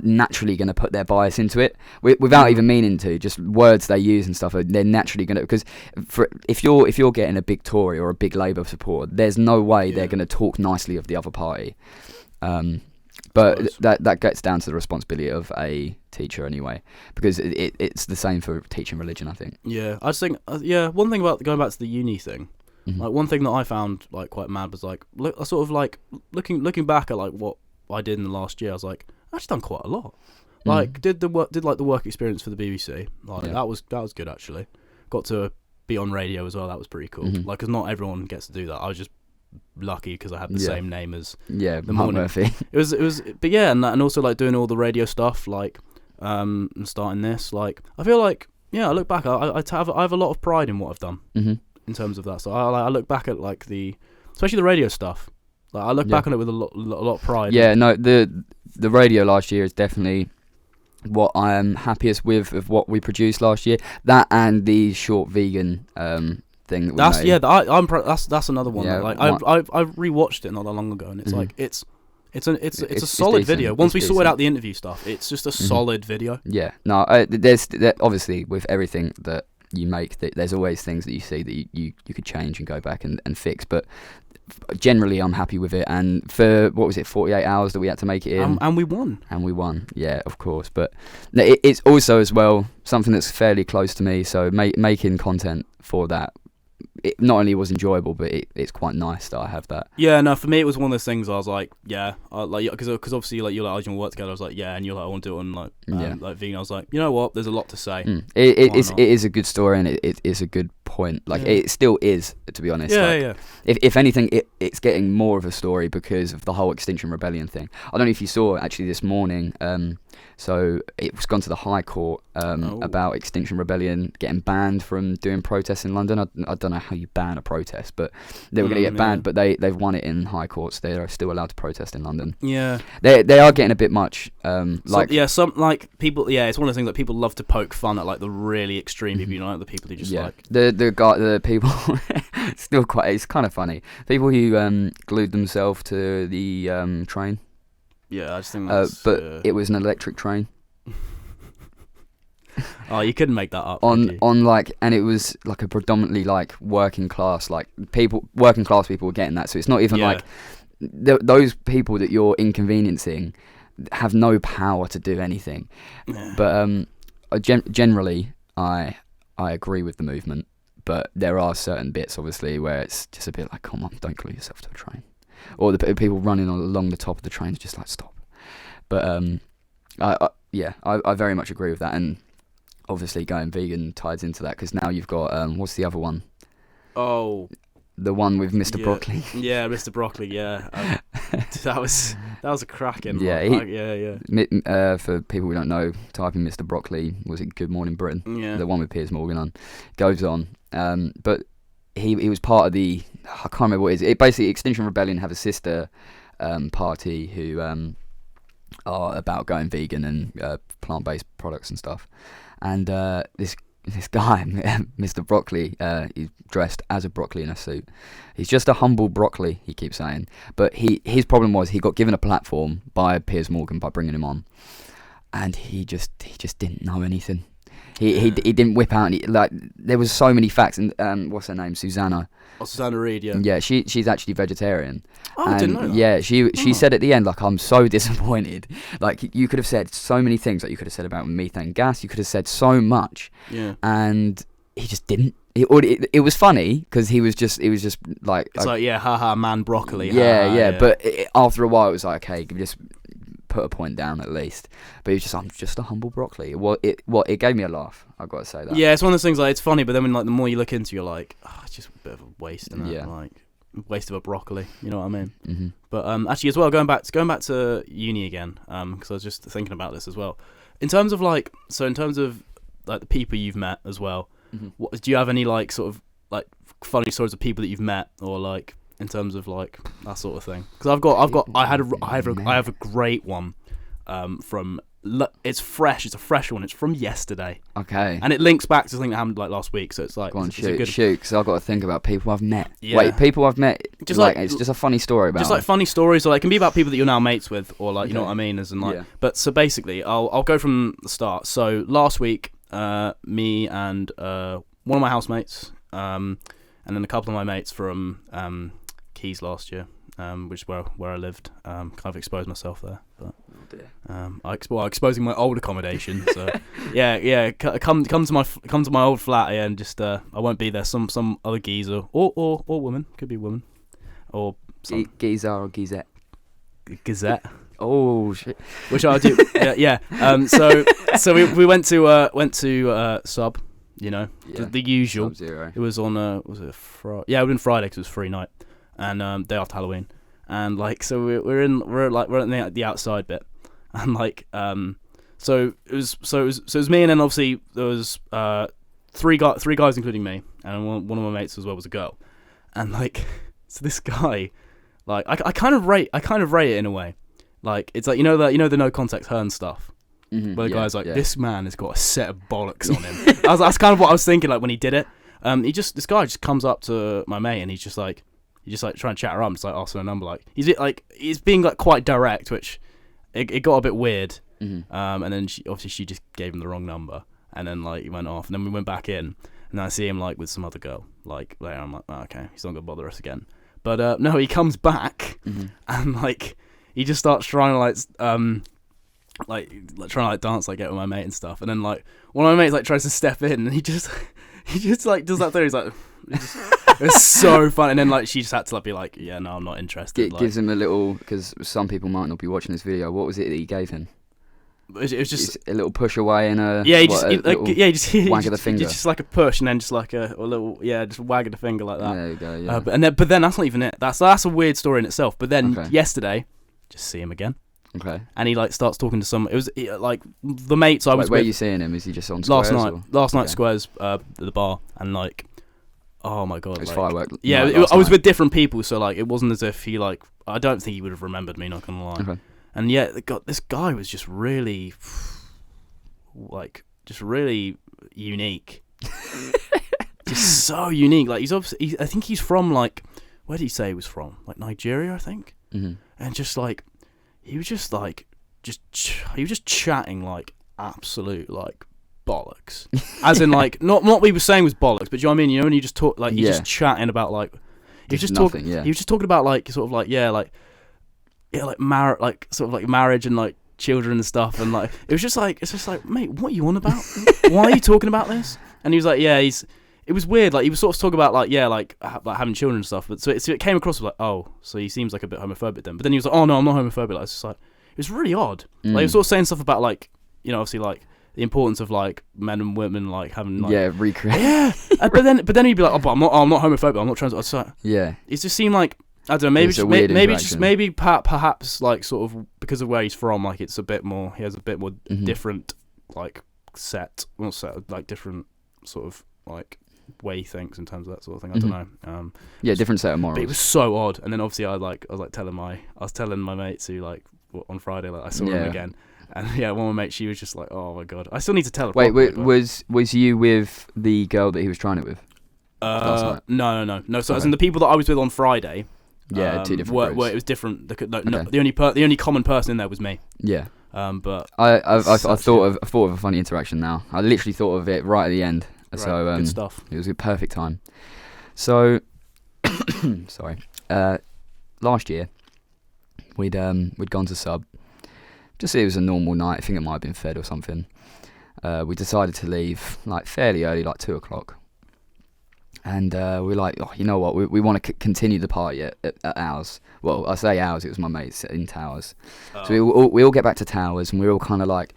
naturally going to put their bias into it without even meaning to. Just words they use and stuff, they're naturally going to, because if you're getting a big Tory or a big Labour supporter, there's no way they're going to talk nicely of the other party. But that gets down to the responsibility of a teacher anyway, because it's the same for teaching religion, I think. Yeah, I just think one thing about going back to the uni thing, like one thing that I found like quite mad was like I sort of like looking back at like what I did in the last year, I was like, I've actually done quite a lot. Like did the work experience for the BBC, like that was good actually. Got to be on radio as well, that was pretty cool. Like, cause not everyone gets to do that. I was just lucky because I had the same name as the Mark Murphy. It was, but yeah, and also like doing all the radio stuff, like and starting this. Like, I feel like I look back, I have a lot of pride in what I've done in terms of that. So I look back at like especially the radio stuff. Like I look back on it with a lot of pride. Yeah, no, the radio last year is definitely what I am happiest with of what we produced last year. That and the short vegan thing that we made. That's another one. Yeah, like I rewatched it not that long ago, and it's like it's a solid video. Once we sorted out the interview stuff, it's just a solid video. Yeah, no, there's obviously with everything that you make, there's always things that you see that you could change and go back and fix, but generally I'm happy with it. And for 48 hours that we had to make it in, and we won, yeah, of course. But it's also as well something that's fairly close to me, so making content for that it not only was enjoyable, but it's quite nice that I have that. Yeah, no, for me it was one of those things. I was like, yeah, because obviously like you're like, oh, do you want to work together? I was like, yeah, and you're like, I want to do it on like vegan. I was like, you know what? There's a lot to say. It is a good story, and it is a good point. Like it still is, to be honest. Yeah, like, yeah. If anything, it's getting more of a story because of the whole Extinction Rebellion thing. I don't know if you saw actually this morning. So it was gone to the High Court about Extinction Rebellion getting banned from doing protests in London. I don't know how you ban a protest, but they were going to get banned. But they've won it in High Court, so they are still allowed to protest in London. Yeah, they are getting a bit much. Some people. Yeah, it's one of the things that people love to poke fun at, like the really extreme people. You know, like the people who just like the people. Still quite. It's kind of funny. People who glued themselves to the train. Yeah, I just think that's... but it was an electric train. Oh, you couldn't make that up. And it was like a predominantly like working class people were getting that. So it's not even like those people that you're inconveniencing have no power to do anything. Yeah. But generally, I agree with the movement. But there are certain bits, obviously, where it's just a bit like, come on, don't glue yourself to a train. Or the people running along the top of the trains, just like, stop. But I very much agree with that. And obviously going vegan ties into that, because now you've got, what's the other one? Oh. The one with Mr. Broccoli. Yeah, Mr. Broccoli, yeah. That was a cracking one. For people who don't know, typing Mr. Broccoli, was it Good Morning Britain? Yeah. The one with Piers Morgan on. Goes on. But he was part of the, I can't remember what it is. Basically, Extinction Rebellion have a sister party who are about going vegan and plant-based products and stuff. And this guy, Mr. Broccoli, he's dressed as a broccoli in a suit. He's just a humble broccoli, he keeps saying. But his problem was he got given a platform by Piers Morgan by bringing him on, and he just didn't know anything. He didn't whip out any, like, there was so many facts. And what's her name, Susanna? Oh, Susanna Reid, yeah. Yeah, she's actually vegetarian. Oh, I didn't know that. Yeah, she said at the end, like, I'm so disappointed. Like, you could have said so many things. Like, you could have said about methane gas. You could have said so much. Yeah. And he just didn't. It was funny because it was just like... It's like, yeah, haha, man broccoli. Yeah. But after a while, it was like, okay, just put a point down at least. But I'm just a humble broccoli. It gave me a laugh. I've got to say that. Yeah, it's one of those things, like, it's funny, but then when, like, the more you look into it, you're like, oh, it's just a bit of a waste, isn't it? Yeah. Like, waste of a broccoli, you know what I mean? Mm-hmm. But actually, as well, going back to uni again, because I was just thinking about this as well. In terms of like the people you've met as well, mm-hmm. Do you have any like sort of like funny stories of people that you've met, or like in terms of like that sort of thing? Because I have a great one from. It's fresh. It's a fresh one. It's from yesterday. Okay. And it links back to something that happened like last week. So it's like, go on, shoot. Because I've got to think about people I've met. Yeah. Wait, people I've met. Just like it's just a funny story about. Just like funny stories, or like, it can be about people that you're now mates with, or like, you know what I mean, as in like. Yeah. But so basically, I'll go from the start. So last week, me and one of my housemates, and then a couple of my mates from Keys last year, which is where I lived. Kind of exposed myself there, but. Exposing my old accommodation. So yeah. Come to my old flat, yeah, and just I won't be there. Some other geezer or woman, could be a woman, or some geezer or geezette. Gazette. Oh shit. Which I do. Yeah. So we went to Sub. You know, the usual. Sub-Zero. It was on was it Friday? Yeah, it was Friday because it was free night, and day after Halloween. And like, so we're in the outside bit, and like, so it was me, and then obviously there was three guys including me, and one of my mates as well was a girl, and like, so this guy, like, I kind of rate it in a way, like, it's like, you know the no contact Hearn stuff, mm-hmm, where the guy's like, this man has got a set of bollocks on him. That's kind of what I was thinking, like, when he did it. This guy just comes up to my mate, and he's just like trying to chat her up. It's like, asking her number. Like, he's being like quite direct, which it got a bit weird. Mm-hmm. And then she just gave him the wrong number, and then like he went off, and then we went back in, and I see him like with some other girl. Like later, I'm like, oh, okay, he's not gonna bother us again. But no, he comes back, mm-hmm. and like he just starts trying to like dance, like get with my mate and stuff. And then like one of my mates like tries to step in, and he just like does that thing. He's like. It was so fun. And then like she just had to like be like, yeah, no, I'm not interested. Gives him a little, because some people might not be watching this video. What was it that you gave him? It was just a little push away and a he just wag of the finger. Just like a push and then just like a little just wag of the finger like that. There you go. Yeah. But then that's not even it. That's a weird story in itself. But then yesterday, just see him again. Okay. And he like starts talking to some. It was like the mates I was where with. are you seeing him? Is he just on Squares? Last night Squares at the bar, and like, oh my god, it was like, firework. Yeah, I was with different people, so like it wasn't as if he like. I don't think he would have remembered me. Not gonna lie. Okay. And yeah, this guy was just really, like, just really unique. Just so unique. Like he's obviously. I think he's from like. Where did he say he was from? Like Nigeria, I think. Mm-hmm. And just like. He was just like, he was just chatting like absolute like bollocks, as in like not what we were saying was bollocks, but do you know what I mean? You know, when you just talk like he's just chatting about like he was just talking, he was just talking about like sort of like like sort of like marriage and like children and stuff, and like it's just like mate, what are you on about? Why are you talking about this? And he was like, it was weird. Like he was sort of talking about like like having children and stuff. But so it came across like, oh, so he seems like a bit homophobic then. But then he was like, oh no, I'm not homophobic. Like, it's just like it was really odd. Like he was sort of saying stuff about like obviously like the importance of like men and women like having like recreate. Yeah. But then he'd be like, oh, but I'm not homophobic. I'm not trans. It's like, it just seemed like I don't know. Maybe perhaps like sort of because of where he's from, like it's a bit more. He has a bit more different like like different sort of like way he thinks in terms of that sort of thing. I don't know. Different set of morals. But it was so odd. And then obviously I was telling my mates who like on Friday like I saw him again. And one of my mates, she was just like, oh my god, I still need to tell her. Wait, was you with the girl that he was trying it with? No. So as in the people that I was with on Friday. Yeah, two different where it was different. The only common person in there was me. Yeah. But I thought of a funny interaction now. I literally thought of it right at the end. Right, so good stuff. It was a perfect time. So sorry. Last year we'd gone to sub. Just it was a normal night. I think it might have been Fed or something. We decided to leave like fairly early, like 2:00. And we're like, oh, you know what? We want to continue the party at ours. Well, I say ours. It was my mates in Towers. Oh. So we all get back to Towers, and we're all kind of like,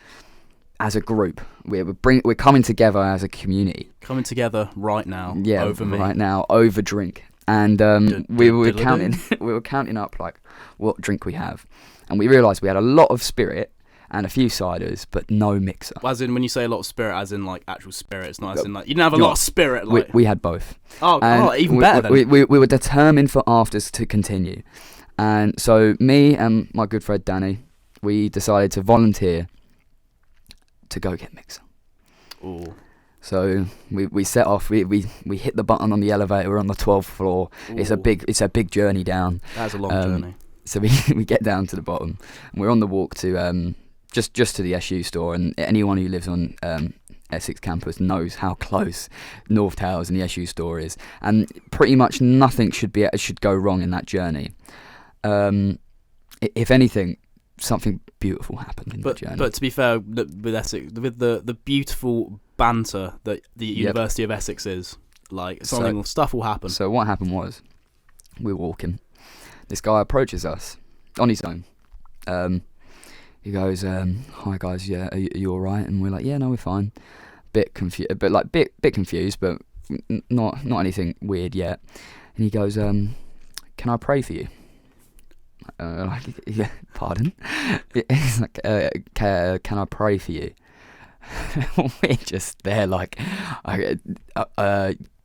as a group, we're coming together as a community. Coming together right now. Yeah, over me. Right now, over drink. And we were counting up like what drink we have, and we realised we had a lot of spirit and a few ciders, but no mixer. As in, when you say a lot of spirit, as in like actual spirit, it's not as in like you didn't have a lot of spirit. Like we had both. Oh, even better. Then. We were determined for afters to continue, and so me and my good friend Danny, we decided to volunteer to go get mixer. Ooh. So we set off. We hit the button on the elevator. We're on the 12th floor. Ooh. It's a big journey down. That's a long journey. So we get down to the bottom, and we're on the walk to just to the SU store. And anyone who lives on Essex campus knows how close North Towers and the SU store is, and pretty much nothing should go wrong in that journey. If anything, something beautiful happened in the journey. But to be fair, with Essex, with the beautiful banter that the University of Essex is, like stuff will happen. So what happened was, we're walking. This guy approaches us on his own. He goes, "Hi guys, yeah, are you all right?" And we're like, "Yeah, no, we're fine." Bit confused, but not anything weird yet. And he goes, "Can I pray for you?" Like, yeah, pardon? He's like, "Can I pray for you?" We're just there, like,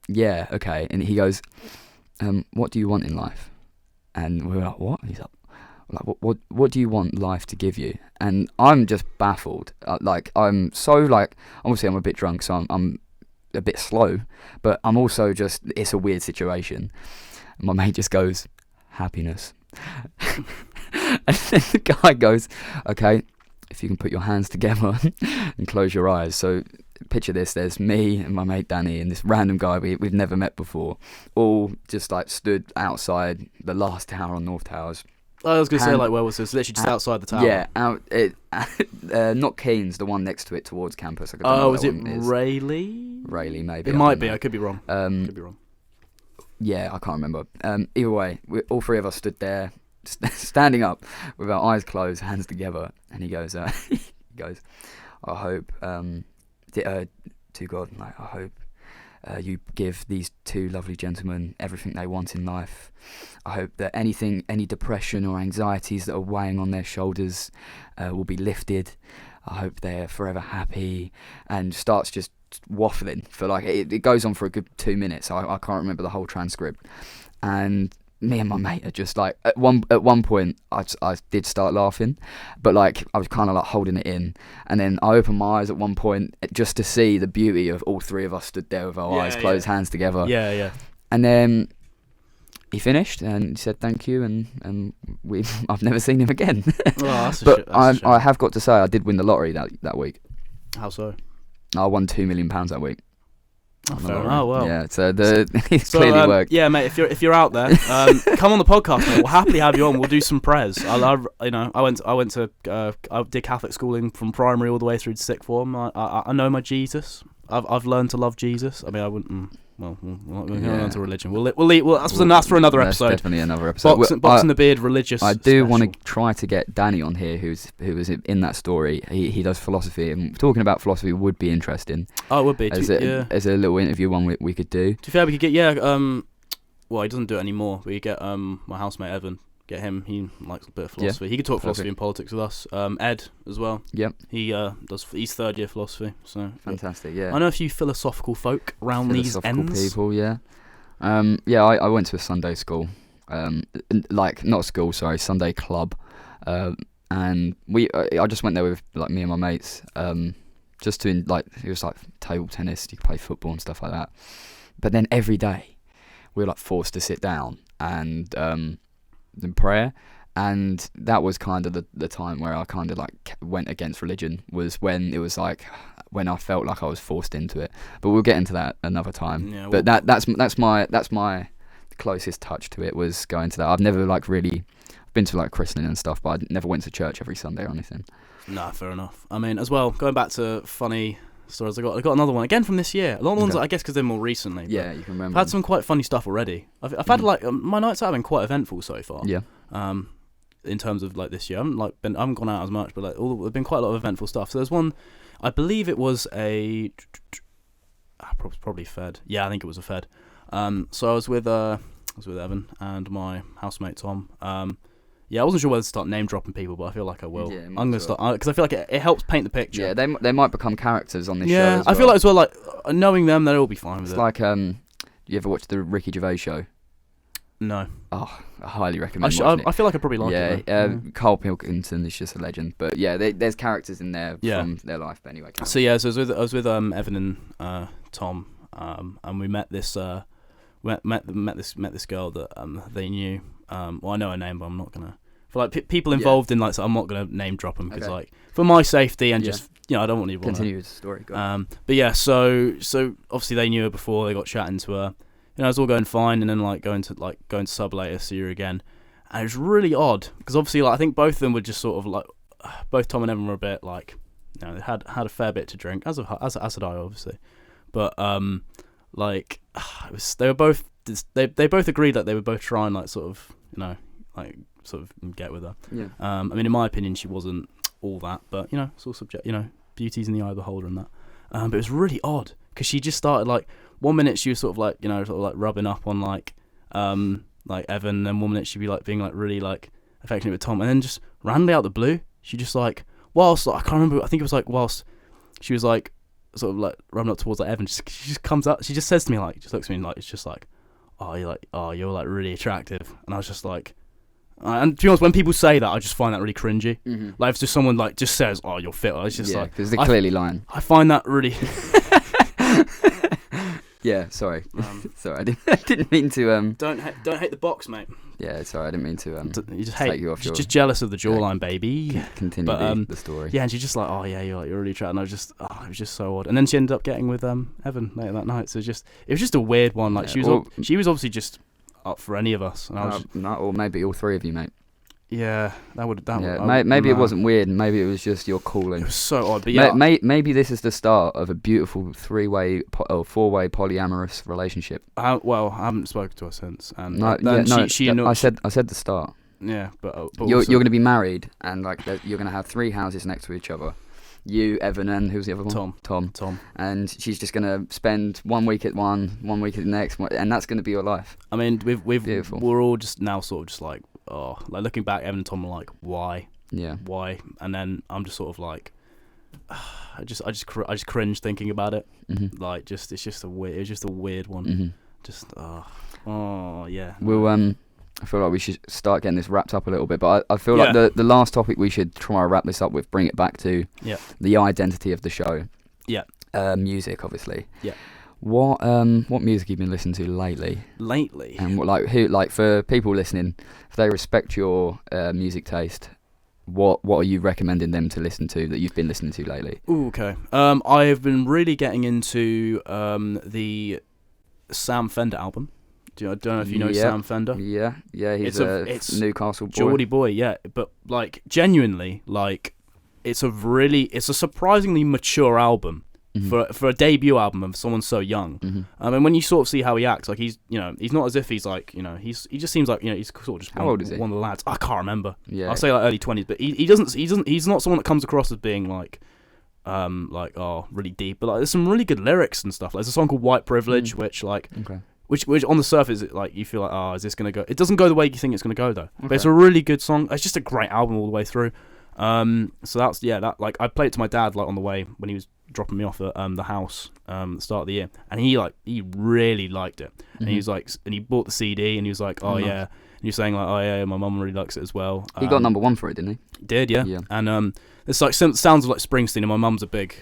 yeah, okay. And he goes, "What do you want in life?" And we're like, "What?" He's like, what do you want life to give you?" And I'm just baffled. I'm so like, obviously I'm a bit drunk, so I'm a bit slow, but I'm also just, it's a weird situation. And my mate just goes, "Happiness." And then the guy goes, "Okay, if you can put your hands together and close your eyes." So picture this, there's me and my mate Danny and this random guy we've never met before, all just like stood outside the last tower on North Towers. I was going to say, like, where was this? Literally just outside the tower. Yeah, not Keynes, the one next to it towards campus. Oh, is it Rayleigh? Rayleigh, maybe. It might be. I could be wrong. Could be wrong. Yeah, I can't remember. Either way, all three of us stood there, standing up with our eyes closed, hands together, and he goes, he goes, I hope, to God, like, I hope you give these two lovely gentlemen everything they want in life. I hope that any depression or anxieties that are weighing on their shoulders will be lifted. I hope they're forever happy, and starts just waffling for like, it goes on for a good 2 minutes. I can't remember the whole transcript. And me and my mate are just like, at one point I did start laughing, but like I was kind of like holding it in, and then I opened my eyes at one point just to see the beauty of all three of us stood there with our eyes closed, hands together. Yeah. And then he finished and he said thank you, and I've never seen him again. But I have got to say, I did win the lottery that week. How so? I won £2 million that week. Oh well. Yeah, so it's clearly worked. Yeah, mate. If you're out there, come on the podcast, mate. We'll happily have you on. We'll do some prayers. I did Catholic schooling from primary all the way through to sixth form. I know my Jesus. I've learned to love Jesus. I mean, I wouldn't. Well, we're not going on to religion. That's for another episode. That's definitely another episode. Boxing the beard, religious. I do want to try to get Danny on here, who was in that story. He does philosophy, and talking about philosophy would be interesting. Oh, it would be. As a little interview one we could do. To be fair, we could get well, he doesn't do it anymore. We get my housemate Evan. Get him. He likes a bit of philosophy. Yeah. He could talk philosophy and politics with us. Ed as well. Yep. He's third year philosophy. So fantastic. Yeah. I know a few philosophical folk around these ends. People. Yeah. I went to a Sunday school. Sunday club. And I just went there with like me and my mates. Just to it was like table tennis. You could play football and stuff like that. But then every day, we were like forced to sit down and in prayer, and that was kind of the time where I kind of like went against religion, was when it was like when I felt like I was forced into it. But we'll get into that another time. Yeah, well, but that's my closest touch to it, was going to that. I've never I've been to like christening and stuff, but I never went to church every Sunday or anything. Nah, fair enough. I mean, as well, going back to funny stories, I got another one again from this year. A lot of ones, I guess, because they're more recently. Yeah, you can remember. I've had some quite funny stuff already. I've had my nights out have been quite eventful so far. Yeah. In terms of like this year, I haven't gone out as much, but there's been quite a lot of eventful stuff. So there's one, I believe it was probably Fed. Yeah, I think it was a Fed. So I was with Evan and my housemate Tom. Yeah, I wasn't sure whether to start name dropping people, but I feel like I will. Yeah, I'm going to start, because I feel like it helps paint the picture. Yeah, they might become characters on this show. Yeah, I feel like as well, like knowing them, they'll all be fine with it. It's like, you ever watch the Ricky Gervais show? No. Oh, I highly recommend watching it. I feel like I probably like it. Yeah, Carl Pilkington is just a legend. But yeah, there's characters in there from their life. But anyway. So yeah, so I was with Evan and Tom, and we met this this girl that they knew. Well, I know her name, but I'm not gonna. For like people involved in so I'm not gonna name drop them because like for my safety and just I don't want to continue the story. But yeah, so obviously they knew her before. They got chatting to her. It was all going fine, and then going to sub later, see her again, and it was really odd because obviously I think both of them were just sort of both Tom and Evan were a bit they had a fair bit to drink, as had I obviously, but they were both they both agreed that they would both try and sort of get with her. Yeah. I mean, in my opinion, she wasn't all that, but it's all subject. Beauty's in the eye of the beholder and that. But it was really odd because she just started 1 minute she was sort of rubbing up on Evan, and then 1 minute she'd be being really affectionate with Tom, and then just randomly out the blue she just whilst I can't remember, I think it was whilst she was sort of rubbing up towards Evan, she just comes up, she just says to me just looks at me it's just you're really attractive, and I was just and to be honest, when people say that, I just find that really cringy. Mm-hmm. If just someone just says, "Oh, you're fit," it's just because they're clearly lying. I find that really. Yeah, sorry. Sorry, I didn't mean to. Don't hate the box, mate. Yeah, sorry, I didn't mean to. You just hate. You're just jealous of the jawline, baby. Continue the story. Yeah, and she's just oh yeah, you're really attractive. And I was just, it was just so odd. And then she ended up getting with Evan later that night. So it was just a weird one. She was obviously just up for any of us. And I was or maybe all three of you, mate. Yeah, that would. Maybe it wasn't weird. Maybe it was just your calling. It was so odd, but yeah. Maybe this is the start of a beautiful four-way polyamorous relationship. Well, I haven't spoken to her since, and I said the start. Yeah, but you're going to be married, and like you're going to have 3 houses next to each other. You, Evan, and who's the other one? Tom. And she's just going to spend 1 week at one week at the next, and that's going to be your life. I mean, we're all just now sort of just like, like looking back, Evan and Tom are like, why? Yeah. Why? And then I'm just sort of like, I just cringe thinking about it. Mm-hmm. Like, it's just a weird one. Mm-hmm. Just, yeah. We'll I feel like we should start getting this wrapped up a little bit, but I feel like the last topic we should try to wrap this up with, bring it back to the identity of the show. Yeah. Music, obviously. Yeah. What music have you been listening to lately? And who for people listening, if they respect your music taste, what are you recommending them to listen to that you've been listening to lately? Ooh, okay. I have been really getting into the Sam Fender album. I don't know if you know Sam Fender. Yeah, he's a Newcastle boy. Geordie boy, yeah. But like genuinely, like it's a surprisingly mature album for a debut album of someone so young. Mm-hmm. And when you sort of see how he acts, like he's not as if he's like he just seems like he's sort of just old is he? One of the lads. I can't remember. Yeah, I'll say like early 20s, but he's not someone that comes across as being like really deep. But like there's some really good lyrics and stuff. Like, there's a song called White Privilege, which like. Okay. Which on the surface, like you feel like, is this gonna go? It doesn't go the way you think it's gonna go though. Okay. But it's a really good song. It's just a great album all the way through. So that's that. Like I played it to my dad like on the way when he was dropping me off at the house at the start of the year, and he really liked it. And he was like, and he bought the CD, and he was like, nice. Yeah. And he was saying like, yeah, my mum really likes it as well. He got number 1 for it, didn't he? Did, yeah. And it's like sounds like Springsteen, and my mum's a big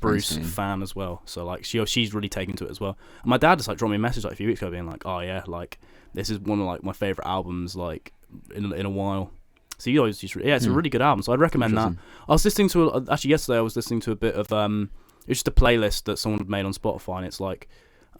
Bruce fan as well, so like she's really taken to it as well. And my dad just like dropped me a message like a few weeks ago being like, like this is one of like my favorite albums like in a while. So you always it's a really good album, so I'd recommend that. I was listening to actually yesterday I was listening to a bit of it's just a playlist that someone had made on Spotify, and it's like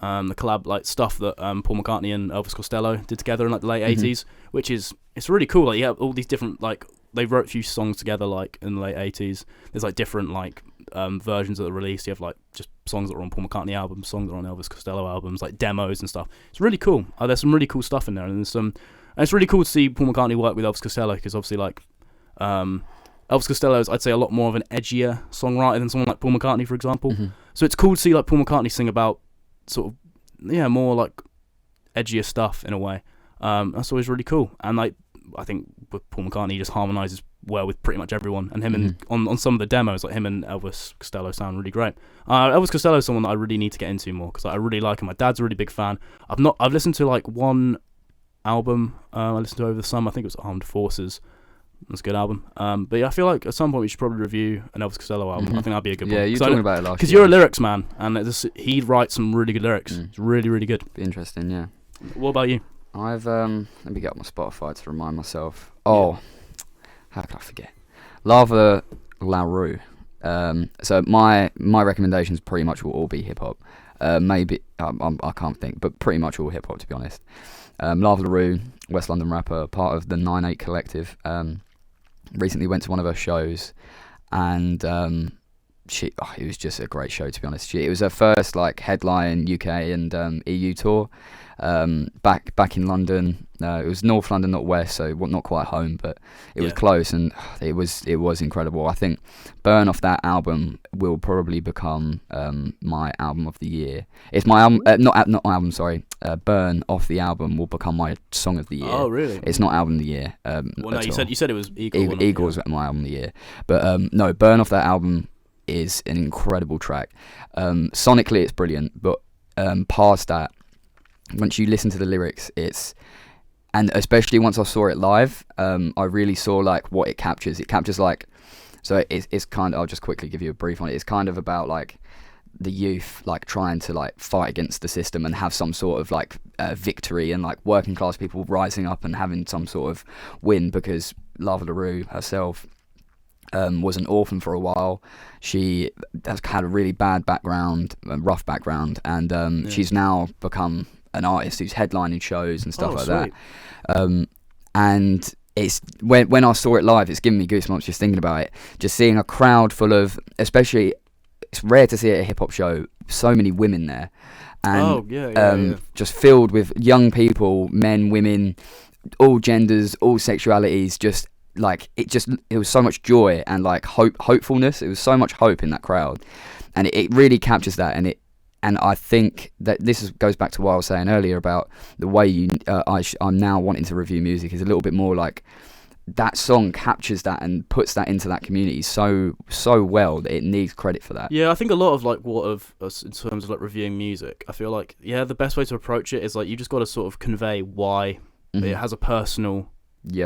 the collab like stuff that Paul McCartney and Elvis Costello did together in like the late 80s, which is it's really cool. Like you have all these different like they wrote a few songs together like in the late 80s. There's like different like versions that are released. You have like just songs that are on Paul McCartney albums, songs that are on Elvis Costello albums, like demos and stuff. It's really cool. There's some really cool stuff in there, and and it's really cool to see Paul McCartney work with Elvis Costello, because obviously like Elvis Costello is, I'd say, a lot more of an edgier songwriter than someone like Paul McCartney, for example. So it's cool to see like Paul McCartney sing about sort of more like edgier stuff in a way. That's always really cool. And like I think with Paul McCartney, he just harmonises well with pretty much everyone, and him and on some of the demos, like him and Elvis Costello sound really great. Elvis Costello is someone that I really need to get into more, because I really like him. My dad's a really big fan. I've listened to like one album I listened to over the summer. I think it was Armed Forces. That's a good album. But yeah, I feel like at some point we should probably review an Elvis Costello album. I think that'd be a good one. Yeah, you were talking about it last year. Because you're a lyrics man, and he writes some really good lyrics. It's really, really good. Interesting, yeah. What about you? I've let me get up my Spotify to remind myself. How could I forget? Lava LaRue. So my recommendations pretty much will all be hip hop. Maybe I can't think, but pretty much all hip hop, to be honest. Lava LaRue, West London rapper, part of the 9/8 Collective. Recently went to one of her shows, and it was just a great show, to be honest. It was her first like headline UK and EU tour. Back in London. It was North London, not West, so not quite home, but it was close, and it was incredible. I think Burn off that album will probably become my album of the year. It's my album, not album, sorry. Burn off the album will become my song of the year. Oh, really? It's not album of the year. Well, no, you said it was Eagle. Eagle's my album of the year, but no, Burn off that album is an incredible track. Sonically, it's brilliant, but past that, once you listen to the lyrics, and especially once I saw it live, I really saw like what it captures. It captures like, so it's kind of, I'll just quickly give you a brief on it. It's kind of about like the youth like trying to like fight against the system and have some sort of like victory, and like working class people rising up and having some sort of win, because Lava LaRue herself was an orphan for a while. She has had a really bad background, rough background, and she's now become an artist who's headlining shows and stuff like sweet. that. And it's when I saw it live, it's giving me goosebumps just thinking about it. Just seeing a crowd full of, especially, it's rare to see at a hip hop show, so many women there, and just filled with young people, men, women, all genders, all sexualities. Just like it was so much joy and like hopefulness. It was so much hope in that crowd, and it really captures that. And I think that goes back to what I was saying earlier about the way I'm now wanting to review music is a little bit more like that song captures that and puts that into that community so well that it needs credit for that. Yeah, I think a lot of like what of us in terms of like reviewing music, I feel like the best way to approach it is like you just got to sort of convey why it has a personal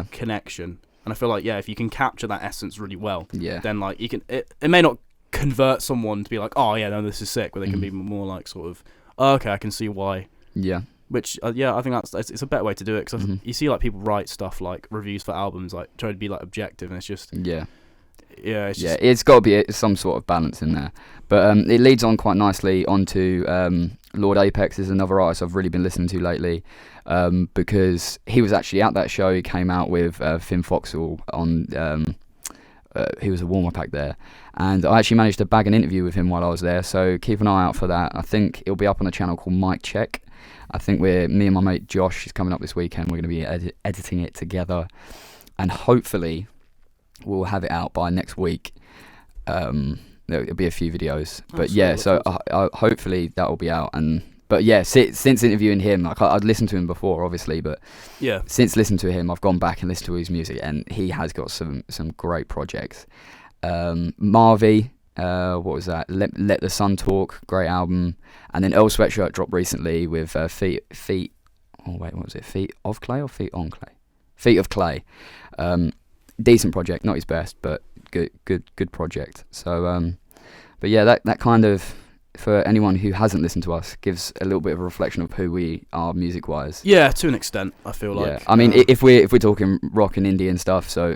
connection. And I feel like if you can capture that essence really well, then like you can it may not convert someone to be like, oh yeah, no, this is sick, but they can be more like sort of, oh, okay, I can see why. Yeah. Which I think it's a better way to do it, because you see like people write stuff like reviews for albums like try to be like objective, and it's just it's got to be some sort of balance in there. But it leads on quite nicely onto Lord Apex is another artist I've really been listening to lately, because he was actually at that show. He came out with Finn Foxall on. He was a warm-up act there, and I actually managed to bag an interview with him while I was there, so keep an eye out for that. I think it'll be up on a channel called Mic Check. I think me and my mate Josh is coming up this weekend. We're going to be editing it together, and hopefully we'll have it out by next week. There'll be a few videos, but so hopefully that will be out. But since interviewing him, like I'd listened to him before, obviously, but since listening to him, I've gone back and listened to his music, and he has got some great projects. Marvy, what was that? Let the Sun Talk, great album. And then Earl Sweatshirt dropped recently with Feet. Oh wait, what was it? Feet of Clay or Feet on Clay? Feet of Clay. Decent project, not his best, but good project. So, but that kind of, for anyone who hasn't listened to us, gives a little bit of a reflection of who we are music-wise. Yeah, to an extent, I feel like. I mean, if we're talking rock and indie and stuff, so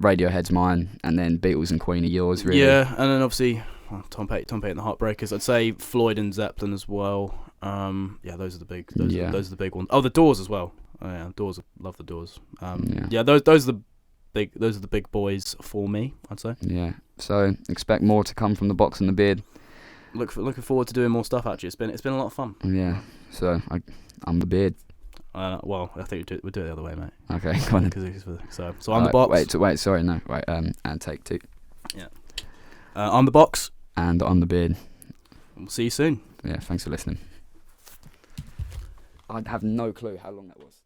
Radiohead's mine, and then Beatles and Queen are yours, really. Yeah, and then obviously Tom Petty and the Heartbreakers. I'd say Floyd and Zeppelin as well. Those are the big. Those are the big ones. Oh, the Doors as well. Oh, yeah, Doors. Love the Doors. Those are the big. Those are the big boys for me, I'd say. Yeah. So expect more to come from the Box and the Beard. Looking forward to doing more stuff. Actually, it's been a lot of fun. Yeah. So I'm the Beard. Well, I think we'll do it the other way, mate. Okay, go on. So I'm the Box. Wait, sorry, no, right. And take two. Yeah. I'm the Box. And I'm the Beard. We'll see you soon. Yeah. Thanks for listening. I have no clue how long that was.